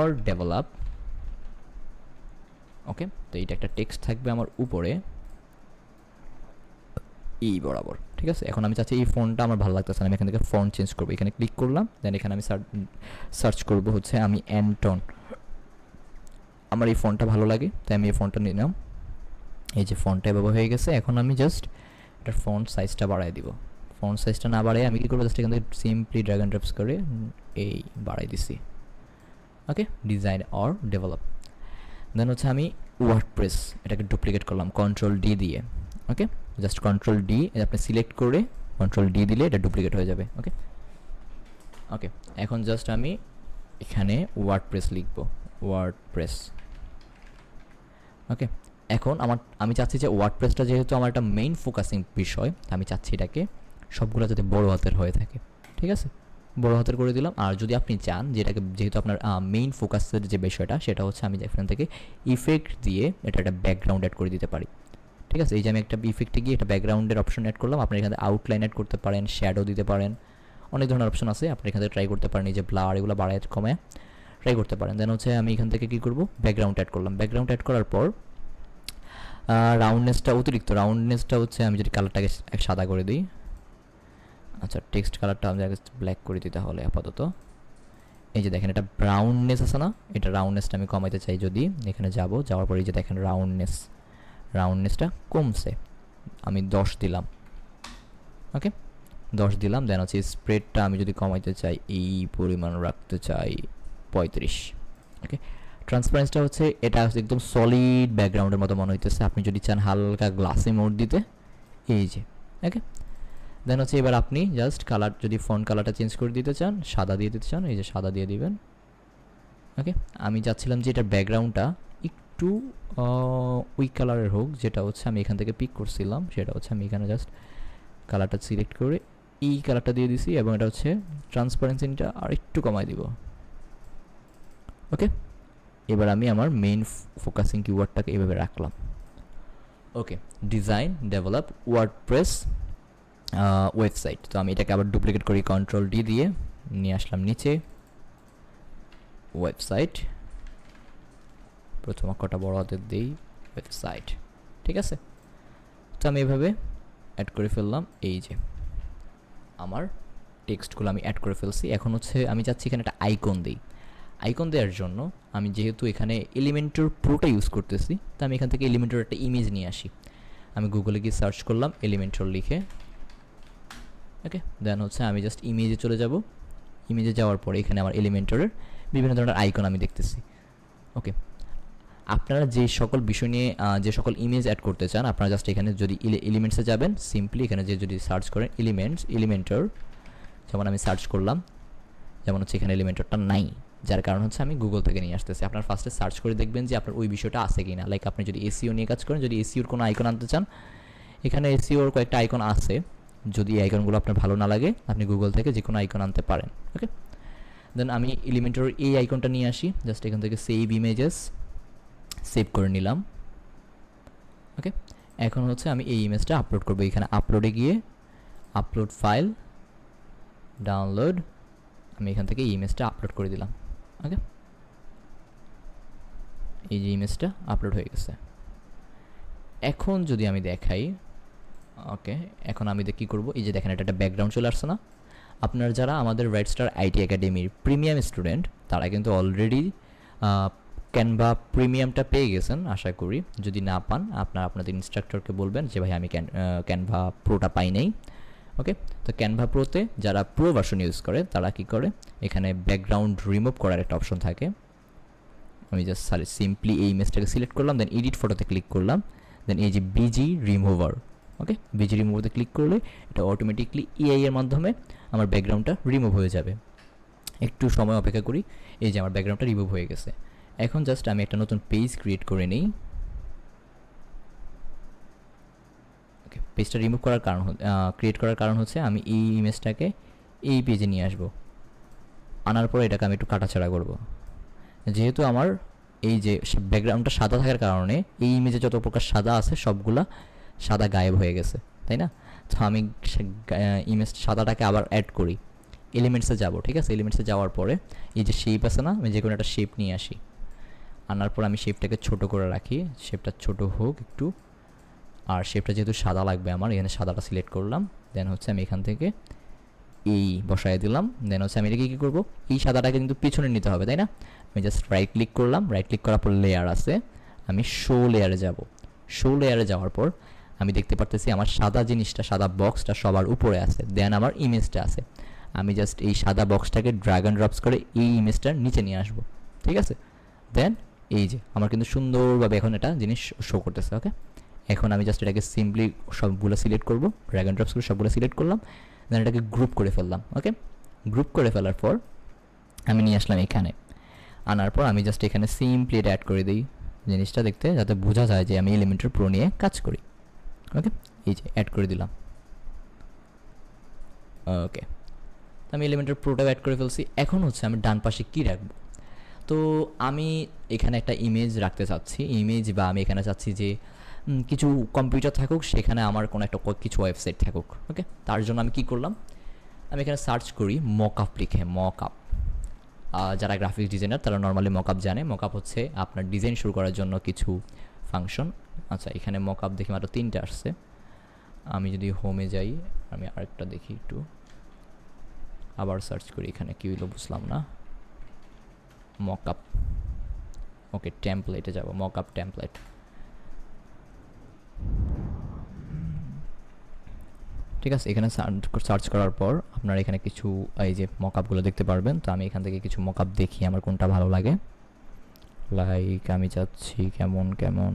অর ডেভেলপ। ওকে, তো এইটা একটা টেক্সট থাকবে আমার উপরে এই বরাবর। ঠিক আছে, এখন আমি চাচ্ছি এই ফন্টটা আমার ভালো লাগতেছে না, আমি এখান থেকে ফন্ট চেঞ্জ করবো। এখানে ক্লিক করলাম, দেন এখানে আমি সার্চ করব হচ্ছে আমি অ্যান্টন। আমার এই ফন্টটা ভালো লাগে তাই আমি এই ফন্টটা নিলাম। এই যে ফন্টটা ব্যবহার হয়ে গেছে। এখন আমি জাস্ট এটার ফন্ট সাইজটা বাড়াই দিব। ফন্ট সাইজটা না বাড়াই আমি কী করবো, জাস্ট এখান থেকে সিম্পলি ড্র্যাগ অ্যান্ড ড্রপস করে এই বাড়াই দিছি। ওকে, ডিজাইন অর ডেভেলপ। দেন হচ্ছে আমি ওয়ার্ডপ্রেস এটাকে ডুপ্লিকেট করলাম কন্ট্রোল ডি দিয়ে। ওকে, জাস্ট কন্ট্রোল ডি আপনি সিলেক্ট করে কন্ট্রোল ডি দিলে এটা ডুপ্লিকেট হয়ে যাবে। ওকে ওকে এখন জাস্ট আমি এখানে ওয়ার্ডপ্রেস লিখব, ওয়ার্ডপ্রেস। ওকে, এখন আমি চাচ্ছি যে ওয়ার্ডপ্রেসটা যেহেতু আমার একটা মেইন ফোকাসিং বিষয়, আমি চাচ্ছি এটাকে সবগুলো যাতে বড় হাতের হয়ে থাকে। ঠিক আছে, বড় হাতের করে দিলাম। আর যদি আপনি চান যেটাকে যেহেতু আপনার মেইন ফোকাসের যে বিষয়টা সেটা হচ্ছে আমি এখান থেকে ইফেক্ট দিয়ে এটা একটা ব্যাকগ্রাউন্ড অ্যাড করে দিতে পারি। ঠিক আছে, এই যে আমি একটা ইফেক্টে গিয়ে একটা ব্যাকগ্রাউন্ডের অপশন অ্যাড করলাম। আপনি এখানে আউটলাইন অ্যাড করতে পারেন, শ্যাডো দিতে পারেন, অনেক ধরনের অপশন আছে। আপনি এখান থেকে ট্রাই করতে পারেন, এই যে ব্লার এগুলো বাড়ায় কমে ট্রাই করতে পারেন। দেন হচ্ছে আমি এখান থেকে কী করবো, ব্যাকগ্রাউন্ড অ্যাড করলাম। ব্যাকগ্রাউন্ড অ্যাড করার পর রাউন্ডনেসটা অতিরিক্ত রাউন্ডনেসটা হচ্ছে আমি যদি কালারটাকে সাদা করে দিই। আচ্ছা, টেক্সট কালারটা আমি ব্ল্যাক করে দিই তাহলে আপাতত। এই যে দেখেন এটা ব্রাউননেস আছে না, এটা রাউন্ডনেসটা আমি কমাইতে চাই। যদি এখানে যাওয়ার পরে এই যে দেখেন রাউন্ডনেসটা কমছে, আমি 10 দিলাম। ওকে, 10 দিলাম। দেন হচ্ছে স্প্রেডটা আমি যদি কমাইতে চাই এই পরিমাণ রাখতে চাই 35। ওকে, ট্রান্সপারেন্সটা হচ্ছে এটা একদম সলিড ব্যাকগ্রাউন্ডের মতো মনে হইতেছে। আপনি যদি চান হালকা গ্লাসি মোড দিতে, এই যে। ওকে, দেন হচ্ছে এবার আপনি জাস্ট কালার যদি ফন্ট কালারটা চেঞ্জ করে দিতে চান, সাদা দিয়ে দিতে চান, এই যে সাদা দিয়ে দিবেন। ওকে, আমি চাচ্ছিলাম যে এটার ব্যাকগ্রাউন্ডটা একটু উইক কালারের হোক, যেটা হচ্ছে আমি এখান থেকে পিক করছিলাম। সেটা হচ্ছে আমি এখানে জাস্ট কালারটা সিলেক্ট করে এই কালারটা দিয়ে দিছি এবং এটা হচ্ছে ট্রান্সপারেন্সিটা আর একটু কমাই দিব। ওকে, এবার আমি আমার মেইন ফোকাসিং কিওয়ার্ডটাকে এভাবে রাখলাম। ওকে, ডিজাইন ডেভেলপ ওয়ার্ডপ্রেস ওয়েবসাইট। তো আমি এটাকে আবার ডুপ্লিকেট করি কন্ট্রোল ডি দিয়ে, নিয়ে আসলাম নিচে ওয়েবসাইট। প্রথম অক্ষরটা বড় হাতের দিই, ওয়েবসাইট। ঠিক আছে, তো আমি এভাবে অ্যাড করে ফেললাম। এই যে আমার টেক্সটগুলো আমি অ্যাড করে ফেলছি। এখন হচ্ছে আমি চাচ্ছি এখানে একটা আইকন দিই। আইকন দেওয়ার জন্য আমি যেহেতু এখানে এলিমেন্টর প্রোটা ইউজ করতেছি, তো আমি এখান থেকে এলিমেন্টর একটা ইমেজ নিয়ে আসি। আমি গুগলে গিয়ে সার্চ করলাম এলিমেন্টর লিখে। ওকে, দেন হচ্ছে আমি জাস্ট ইমেজে চলে যাব। ইমেজে যাওয়ার পরে এখানে আমার এলিমেন্টরের বিভিন্ন ধরনের আইকন আমি দেখতেছি। ওকে, আপনারা যে সকল বিষয় নিয়ে যে সকল ইমেজ অ্যাড করতে চান, আপনারা জাস্ট এখানে যদি এলিমেন্টসে যাবেন, সিম্পলি এখানে যে যদি সার্চ করেন এলিমেন্টর, যেমন আমি সার্চ করলাম, যেমন হচ্ছে এখানে এলিমেন্টরটা নাই, যার কারণ হচ্ছে আমি গুগল থেকে নিয়ে আসতেছি। আপনার ফার্স্টে সার্চ করে দেখবেন যে আপনার ওই বিষয়টা আছে কি না। লাইক আপনি যদি এসইও নিয়ে কাজ করেন, যদি এসইওর কোনো আইকন আনতে চান, এখানে এসইওর কয়েকটা আইকন আছে। যদি এই আইকনগুলো আপনার ভালো না লাগে, আপনি গুগল থেকে যে কোনো আইকন আনতে পারেন। ওকে, দেন আমি এলিমেন্টর এই আইকনটা নিয়ে আসি, জাস্ট এখান থেকে সেভ ইমেজেস সেভ করে নিলাম। ওকে, এখন হচ্ছে আমি এই ইমেজটা আপলোড করবো। এখানে আপলোডে গিয়ে আপলোড ফাইল ডাউনলোড, আমি এখান থেকে এই ইমেজটা আপলোড করে দিলাম। ওকে, এই যে ইমেজটা আপলোড হয়ে গেছে। এখন যদি আমি দেখাই, ওকে, এখন আমি কী করবো, এই যে দেখেন এটা একটা ব্যাকগ্রাউন্ড চলে আসছে না। আপনারা যারা আমাদের রেড স্টার আইটি একাডেমির প্রিমিয়াম স্টুডেন্ট তারা কিন্তু অলরেডি ক্যানভা প্রিমিয়ামটা পেয়ে গেছেন আশা করি। যদি না পান আপনারা আপনাদের ইনস্ট্রাক্টরকে বলবেন যে ভাই আমি ক্যানভা প্রোটা পাই নাই। ওকে, তো ক্যানভা প্রোতে যারা প্রো ভার্সন ইউজ করে তারা কি করে, এখানে ব্যাকগ্রাউন্ড রিমুভ করার একটা অপশন থাকে। আমি জাস্ট সিম্পলি এই ইমেজটাকে সিলেক্ট করলাম, দেন এডিট ফটোতে ক্লিক করলাম, দেন এই যে বিজি রিমুভার, ওকে বিজি রিমুভারতে ক্লিক করলে এটা অটোমেটিকলি এআই এর মাধ্যমে আমার ব্যাকগ্রাউন্ডটা রিমুভ হয়ে যাবে। একটু সময় অপেক্ষা করি, এই যে আমার ব্যাকগ্রাউন্ডটা রিমুভ হয়ে গেছে। এখন জাস্ট আমি একটা নতুন পেজ ক্রিয়েট করে নিই। ওকে, পেজটা রিমুভ করার কারণ ক্রিয়েট করার কারণ হচ্ছে আমি এই ইমেজটাকে এই পেজে নিয়ে আসবো, আনার পর এটাকে আমি একটু কাটাছাড়া করব। যেহেতু আমার এই যে ব্যাকগ্রাউন্ডটা সাদা থাকার কারণে এই ইমেজে যত প্রকার সাদা আছে সবগুলা সাদা গায়েব হয়ে গেছে, তাই না? তো আমি ইমেজ সাদাটাকে আবার অ্যাড করি, এলিমেন্টসে যাব। ঠিক আছে, এলিমেন্টসে যাওয়ার পরে এই যে শেপ আছে না, আমি যে কোনো একটা শেপ নিয়ে আসি। আনার পর আমি শেপটাকে ছোট করে রাখি, শেপটা ছোট হোক একটু। আর শেপটা যেহেতু সাদা লাগবে আমার, এখানে সাদাটা সিলেক্ট করলাম। দেন হচ্ছে আমি এখান থেকে এই বসায় দিলাম। দেন হচ্ছে আমি এটাকে কী করবো, এই সাদাটাকে কিন্তু পিছনে নিতে হবে, তাই না? আমি জাস্ট রাইট ক্লিক করলাম, রাইট ক্লিক করার পর লেয়ার আছে, আমি শো লেয়ারে যাব। শো লেয়ারে যাওয়ার পর আমি দেখতে পারতেছি আমার সাদা জিনিসটা, সাদা বক্সটা সবার উপরে আছে, দেন আমার ইমেজটা আছে। আমি জাস্ট এই সাদা বক্সটাকে ড্র্যাগ অ্যান্ড ড্রপস করে এই ইমেজটার নিচে নিয়ে আসবো। ঠিক আছে, দেন এই যে আমার কিন্তু সুন্দরভাবে এখন এটা জিনিস শো করতেছে। ওকে, এখন আমি জাস্ট এটাকে সিম্পলি সবগুলো সিলেক্ট করবো, ড্র্যাগ অ্যান্ড ড্রপস করে সবগুলো সিলেক্ট করলাম, দেন এটাকে গ্রুপ করে ফেললাম। ওকে, গ্রুপ করে ফেলার পর আমি নিয়ে আসলাম এখানে। আনার পর আমি জাস্ট এখানে সিম্পলি এটা অ্যাড করে দিই জিনিসটা দেখতে, যাতে বোঝা যায় যে আমি এলিমেন্টর প্রো নিয়ে কাজ করি। ওকে, এই যে অ্যাড করে দিলাম। ওকে, আমি এলিমেন্টর প্রোটাও অ্যাড করে ফেলছি। এখন হচ্ছে আমি ডান পাশে কী রাখবো, তো আমি এখানে একটা ইমেজ রাখতে চাচ্ছি, ইমেজ বা আমি এখানে চাচ্ছি যে কিছু কম্পিউটার থাকুক, সেখানে আমার কোনো একটা কিছু ওয়েবসাইট থাকুক। ওকে, তার জন্য আমি কী করলাম, আমি এখানে সার্চ করি মকআপ লিখে, মকআপ। যারা গ্রাফিক্স ডিজাইনার তারা নর্মালি মকআপ জানে। মকআপ হচ্ছে আপনার ডিজাইন শুরু করার জন্য কিছু ফাংশন। আচ্ছা, এখানে মকআপ দেখি মাত্র 3টে আসছে। আমি যদি হোমে যাই, আমি আরেকটা দেখি একটু, আবার সার্চ করি, এখানে কী হইলো বুঝলাম না। মকআপ, ওকে টেমপ্লেটে যাব, মকআপ টেমপ্লেট। ঠিক আছে, এখানে সার্চ করার পর আপনারা এখানে কিছু এই যে মকআপগুলো দেখতে পারবেন। তো আমি এখান থেকে কিছু মকআপ দেখি আমার কোনটা ভালো লাগে। লাইক আমি চাচ্ছি কেমন কেমন,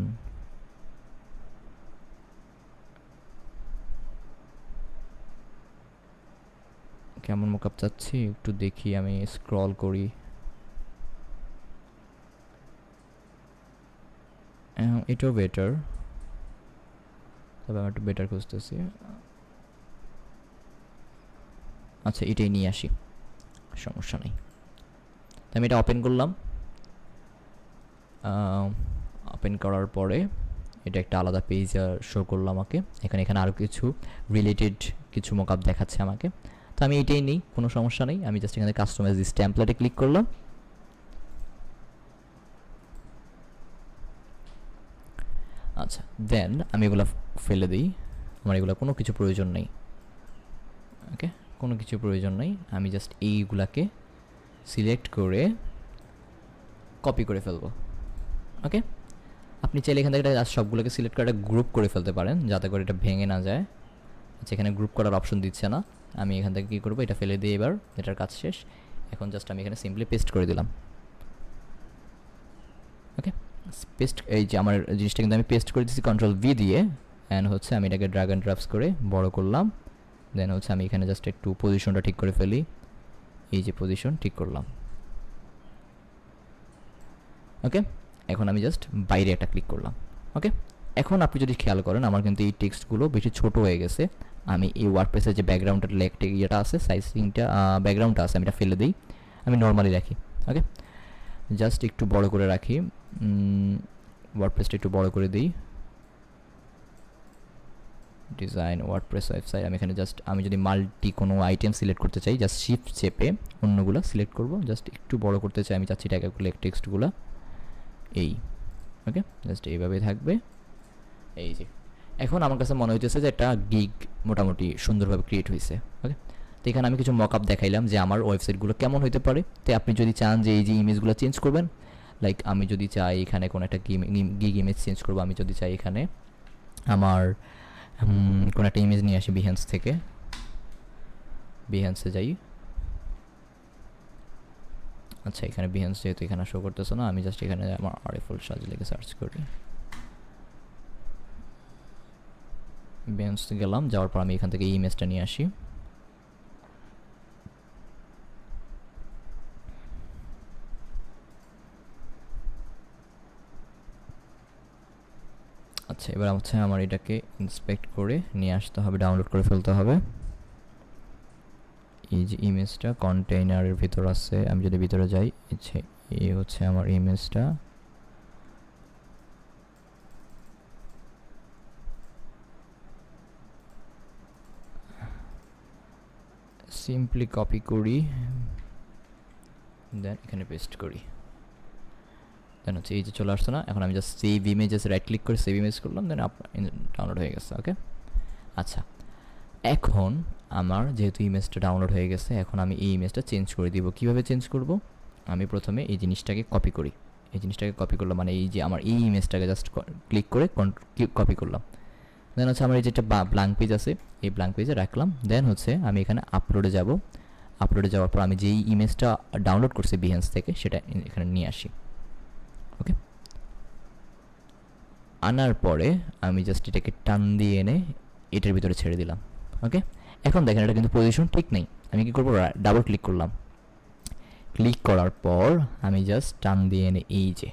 কেমন মকআপ চাচ্ছি একটু দেখি, আমি স্ক্রল করি। এটাও বেটার, তবে আমি একটু বেটার খুঁজতেছি। আচ্ছা, এটাই নিয়ে আসি, সমস্যা নেই। তো আমি এটা ওপেন করলাম। ওপেন করার পরে এটা একটা আলাদা পেজ শো করলো আমাকে। এখানে আরও কিছু রিলেটেড কিছু মকআপ দেখাচ্ছে আমাকে। তো আমি এটাই নিই, কোনো সমস্যা নেই। আমি জাস্ট এখানে কাস্টমাইজ দিস টেমপ্লেটে ক্লিক করলাম। আচ্ছা, দেন আমি এগুলো ফেলে দিই, আমার এগুলো কোনো কিছু প্রয়োজন নেই। ওকে, কোনো কিছু প্রয়োজন নেই। আমি জাস্ট এইগুলাকে সিলেক্ট করে কপি করে ফেলবো। ওকে, আপনি চাইলে এখান থেকে সবগুলোকে সিলেক্ট করে একটা গ্রুপ করে ফেলতে পারেন, যাতে করে এটা ভেঙে না যায়। আচ্ছা, এখানে গ্রুপ করার অপশন দিচ্ছে না। আমি এখান থেকে কী করবো, এটা ফেলে দিয়ে এবার এটার কাজ শেষ। এখন জাস্ট আমি এখানে সিম্পলি পেস্ট করে দিলাম। ওকে, পেস্ট, এই যে আমার জিনিসটা কিন্তু আমি পেস্ট করে দিচ্ছি Ctrl+V দিয়ে। অ্যান্ড হচ্ছে আমি এটাকে ড্র্যাগ অ্যান্ড ড্রপস করে বড় করলাম। দেন হচ্ছে আমি এখানে জাস্ট একটু পজিশনটা ঠিক করে ফেলি, এই যে পজিশন ঠিক করলাম। ওকে, এখন আমি জাস্ট বাইরে একটা ক্লিক করলাম। ওকে, এখন আপনি যদি খেয়াল করেন আমার কিন্তু এই টেক্সটগুলো বেশি ছোট হয়ে গেছে। আমি এই ওয়ার্ডপ্রেসের যে ব্যাকগ্রাউন্ডের ইয়েটা আছে, সাইজিংটা ব্যাকগ্রাউন্ডটা আছে, আমি এটা ফেলে দিই, আমি নর্মালি রাখি। ওকে, জাস্ট একটু বড় করে রাখি, ওয়ার্ডপ্রেসটা একটু বড় করে দিই। ডিজাইন ওয়ার্ডপ্রেস ওয়েবসাইট, আমি এখানে জাস্ট আমি যদি মাল্টি কোনো আইটেম সিলেক্ট করতে চাই, জাস্ট শিফট চেপে অন্যগুলো সিলেক্ট করব। জাস্ট একটু বড় করতে চাই, আমি চাচ্ছি টাকাগুলো টেক্সটগুলো এই। ওকে, জাস্ট এইভাবে থাকবে। এই যে এখন আমার কাছে মনে হইতেছে যে একটা গিগ মোটামুটি সুন্দরভাবে ক্রিয়েট হয়েছে। ওকে, তো এখানে আমি কিছু মকআপ দেখাইলাম যে আমার ওয়েবসাইটগুলো কেমন হতে পারে। তো আপনি যদি চান যে এই যে ইমেজগুলো চেঞ্জ করবেন, লাইক আমি যদি চাই এখানে কোনো একটা গিগ ইমেজ চেঞ্জ করবো, আমি যদি চাই এখানে আমার কোনো একটা ইমেজ নিয়ে আসি বিহেন্স থেকে, বিহেন্সে যাই। আচ্ছা, এখানে বিহেন্স যেহেতু এখানে শো করতেছে না, আমি জাস্ট এখানে আমার আরিফুল সাজ লিখে সার্চ করি। বিহেন্স গেলাম, যাওয়ার পর আমি এখান থেকে ইমেজটা নিয়ে আসি। আচ্ছা, এবার হচ্ছে আমার এটাকে ইন্সপেক্ট করে নিয়ে আসতে হবে, ডাউনলোড করে ফেলতে হবে। এই যে ইমেজটা কন্টেইনারের ভিতর আছে, আমি যদি ভিতরে যাই, আচ্ছা এই হচ্ছে আমার ইমেজটা। সিম্পলি কপি করি, দেন এখানে পেস্ট করি, দেন হচ্ছে এই যে চলে আসছে না। এখন আমি just save images right click করে সেভ ইমেজ করলাম, দেন ডাউনলোড হয়ে গেছে। ওকে, আচ্ছা এখন আমার যেহেতু ইমেজটা ডাউনলোড হয়ে গেছে, এখন আমি এই ইমেজটা চেঞ্জ করে দিব। কিভাবে চেঞ্জ করব? আমি প্রথমে এই জিনিসটাকে কপি করি, এই জিনিসটাকে কপি করলাম, মানে এই যে আমার এই ইমেজটাকে জাস্ট ক্লিক করে কপি করলাম। দেন হচ্ছে আমার এই যেটা ব্ল্যাঙ্ক পেজ আছে, এই ব্ল্যাঙ্ক পেজে রাখলাম। দেন হচ্ছে আমি এখানে আপলোডে যাব, আপলোডে যাওয়ার পর আমি যেই ইমেজটা ডাউনলোড করছি বিহেন্স থেকে সেটা এখানে নিয়ে আসি। ওকে, আনার পরে আমি জাস্ট এটাকে টান দিয়ে এনে এটার ভিতরে ছেড়ে দিলাম। ওকে, এখন দেখেন এটা কিন্তু পজিশন ঠিক নেই। আমি কি করবো? ডাবল ক্লিক করলাম, ক্লিক করার পর আমি জাস্ট টান দিয়ে এনে এই যে,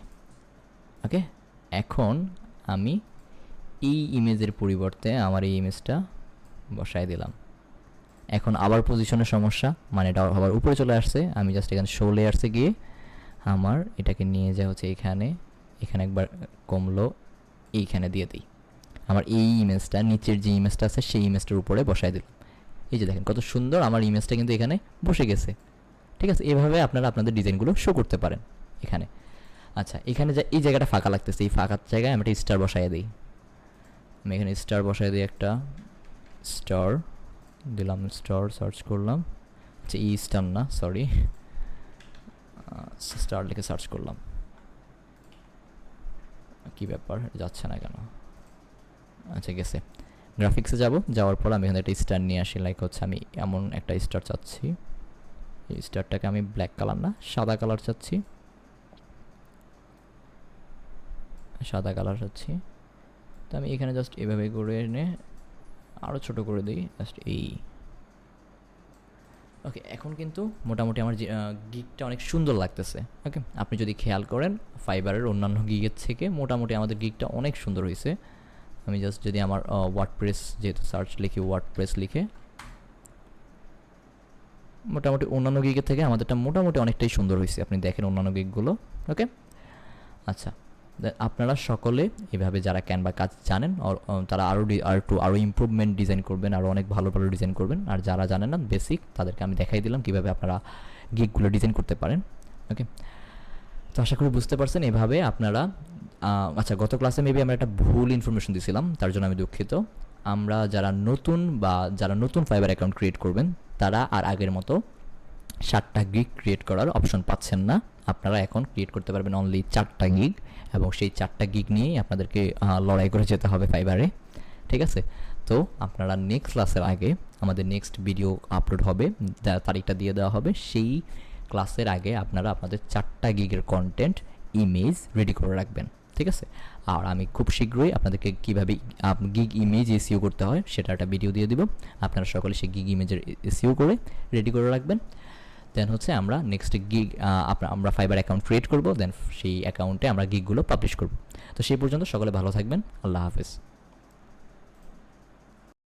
ওকে, এখন আমি এই ইমেজের পরিবর্তে আমার এই ইমেজটা বসায় দিলাম। এখন আবার পজিশনের সমস্যা, মানে এটা আবার উপরে চলে আসছে। আমি জাস্ট এখানে শো লেয়ার্সে গিয়ে আমার এটাকে নিয়ে যা হচ্ছে এখানে, এখানে একবার কমলো, এইখানে দিয়ে দিই। আমার এই ইমেজটা নিচের যে ইমেজটা আছে সেই ইমেজটার উপরে বসায় দিলাম। এই যে দেখেন কত সুন্দর আমার ইমেজটা কিন্তু এখানে বসে গেছে। ঠিক আছে, এভাবে আপনারা আপনাদের ডিজাইনগুলো শো করতে পারেন এখানে। আচ্ছা, এখানে যে এই জায়গাটা ফাঁকা লাগতেছে, এই ফাঁকার জায়গায় আমি একটা স্টার বসায় দিই। আমি এখানে স্টার বসায় দিই, একটা স্টার দিলাম, স্টার সার্চ করলাম। আচ্ছা, এই স্টার না, সরি, স্টার লিখে সার্চ করলাম। কী ব্যাপার, যাচ্ছে না কেন? আচ্ছা গেছে, গ্রাফিক্সে যাব, যাওয়ার পর আমি এখানে একটা স্টার নিয়ে আসি। লাইক হচ্ছে আমি এমন একটা স্টার চাচ্ছি, এই স্টারটাকে আমি ব্ল্যাক কালার না সাদা কালার চাচ্ছি, সাদা কালার চাচ্ছি। তো আমি এখানে জাস্ট এভাবে করে এনে আরও ছোটো করে দিই, জাস্ট এই। ওকে, এখন কিন্তু মোটামুটি আমার গিগটা অনেক সুন্দর লাগতেছে। ওকে, আপনি যদি খেয়াল করেন ফাইবারের অন্যান্য গিগের থেকে মোটামুটি আমাদের গিগটা অনেক সুন্দর হয়েছে। আমি জাস্ট যদি আমার ওয়ার্ডপ্রেস, যেহেতু সার্চ লিখি ওয়ার্ডপ্রেস লিখে, মোটামুটি অন্যান্য গিগের থেকে আমাদেরটা মোটামুটি অনেকটাই সুন্দর হয়েছে। আপনি দেখেন অন্যান্য গিগগুলো। ওকে, আচ্ছা, আপনারা সকলে এভাবে যারা ক্যানভা কাজ জানেন তারা আরও ইমপ্রুভমেন্ট ডিজাইন করবেন, আরও অনেক ভালো ভালো ডিজাইন করবেন। আর যারা জানেন না বেসিক, তাদেরকে আমি দেখাই দিলাম কীভাবে আপনারা গিগগুলো ডিজাইন করতে পারেন। ওকে, তো আশা করি বুঝতে পারছেন এভাবে আপনারা। আচ্ছা, গত ক্লাসে মেবি আমরা একটা ভুল ইনফরমেশন দিয়েছিলাম, তার জন্য আমি দুঃখিত। আমরা যারা নতুন ফাইবার অ্যাকাউন্ট ক্রিয়েট করবেন তারা আর আগের মতো 7টা গিগ ক্রিয়েট করার অপশন পাচ্ছেন না। আপনারা এখন ক্রিয়েট করতে পারবেন অনলি 4টা গিগ, এবং সেই 4টা গিগ নিয়েই আপনাদেরকে লড়াই করে যেতে হবে ফাইবারে। ঠিক আছে, তো আপনারা নেক্সট ক্লাসের আগে, আমাদের নেক্সট ভিডিও আপলোড হবে, তারিখটা দিয়ে দেওয়া হবে, সেই ক্লাসের আগে আপনারা আপনাদের 4টা গিগের কন্টেন্ট ইমেজ রেডি করে রাখবেন। ঠিক আছে, আর আমি খুব শীঘ্রই আপনাদেরকে কীভাবে গিগ ইমেজ এসইও করতে হয় সেটা একটা ভিডিও দিয়ে দিব। আপনারা সকলে সেই গিগ ইমেজের এসইও করে রেডি করে রাখবেন। দেন হচ্ছে আমরা নেক্সট গিগ আমরা ফাইবার অ্যাকাউন্ট ক্রিয়েট করব, দেন সেই অ্যাকাউন্টে আমরা গিগগুলো পাবলিশ করব। তো সেই পর্যন্ত সকলে ভালো থাকবেন, আল্লাহ হাফেজ।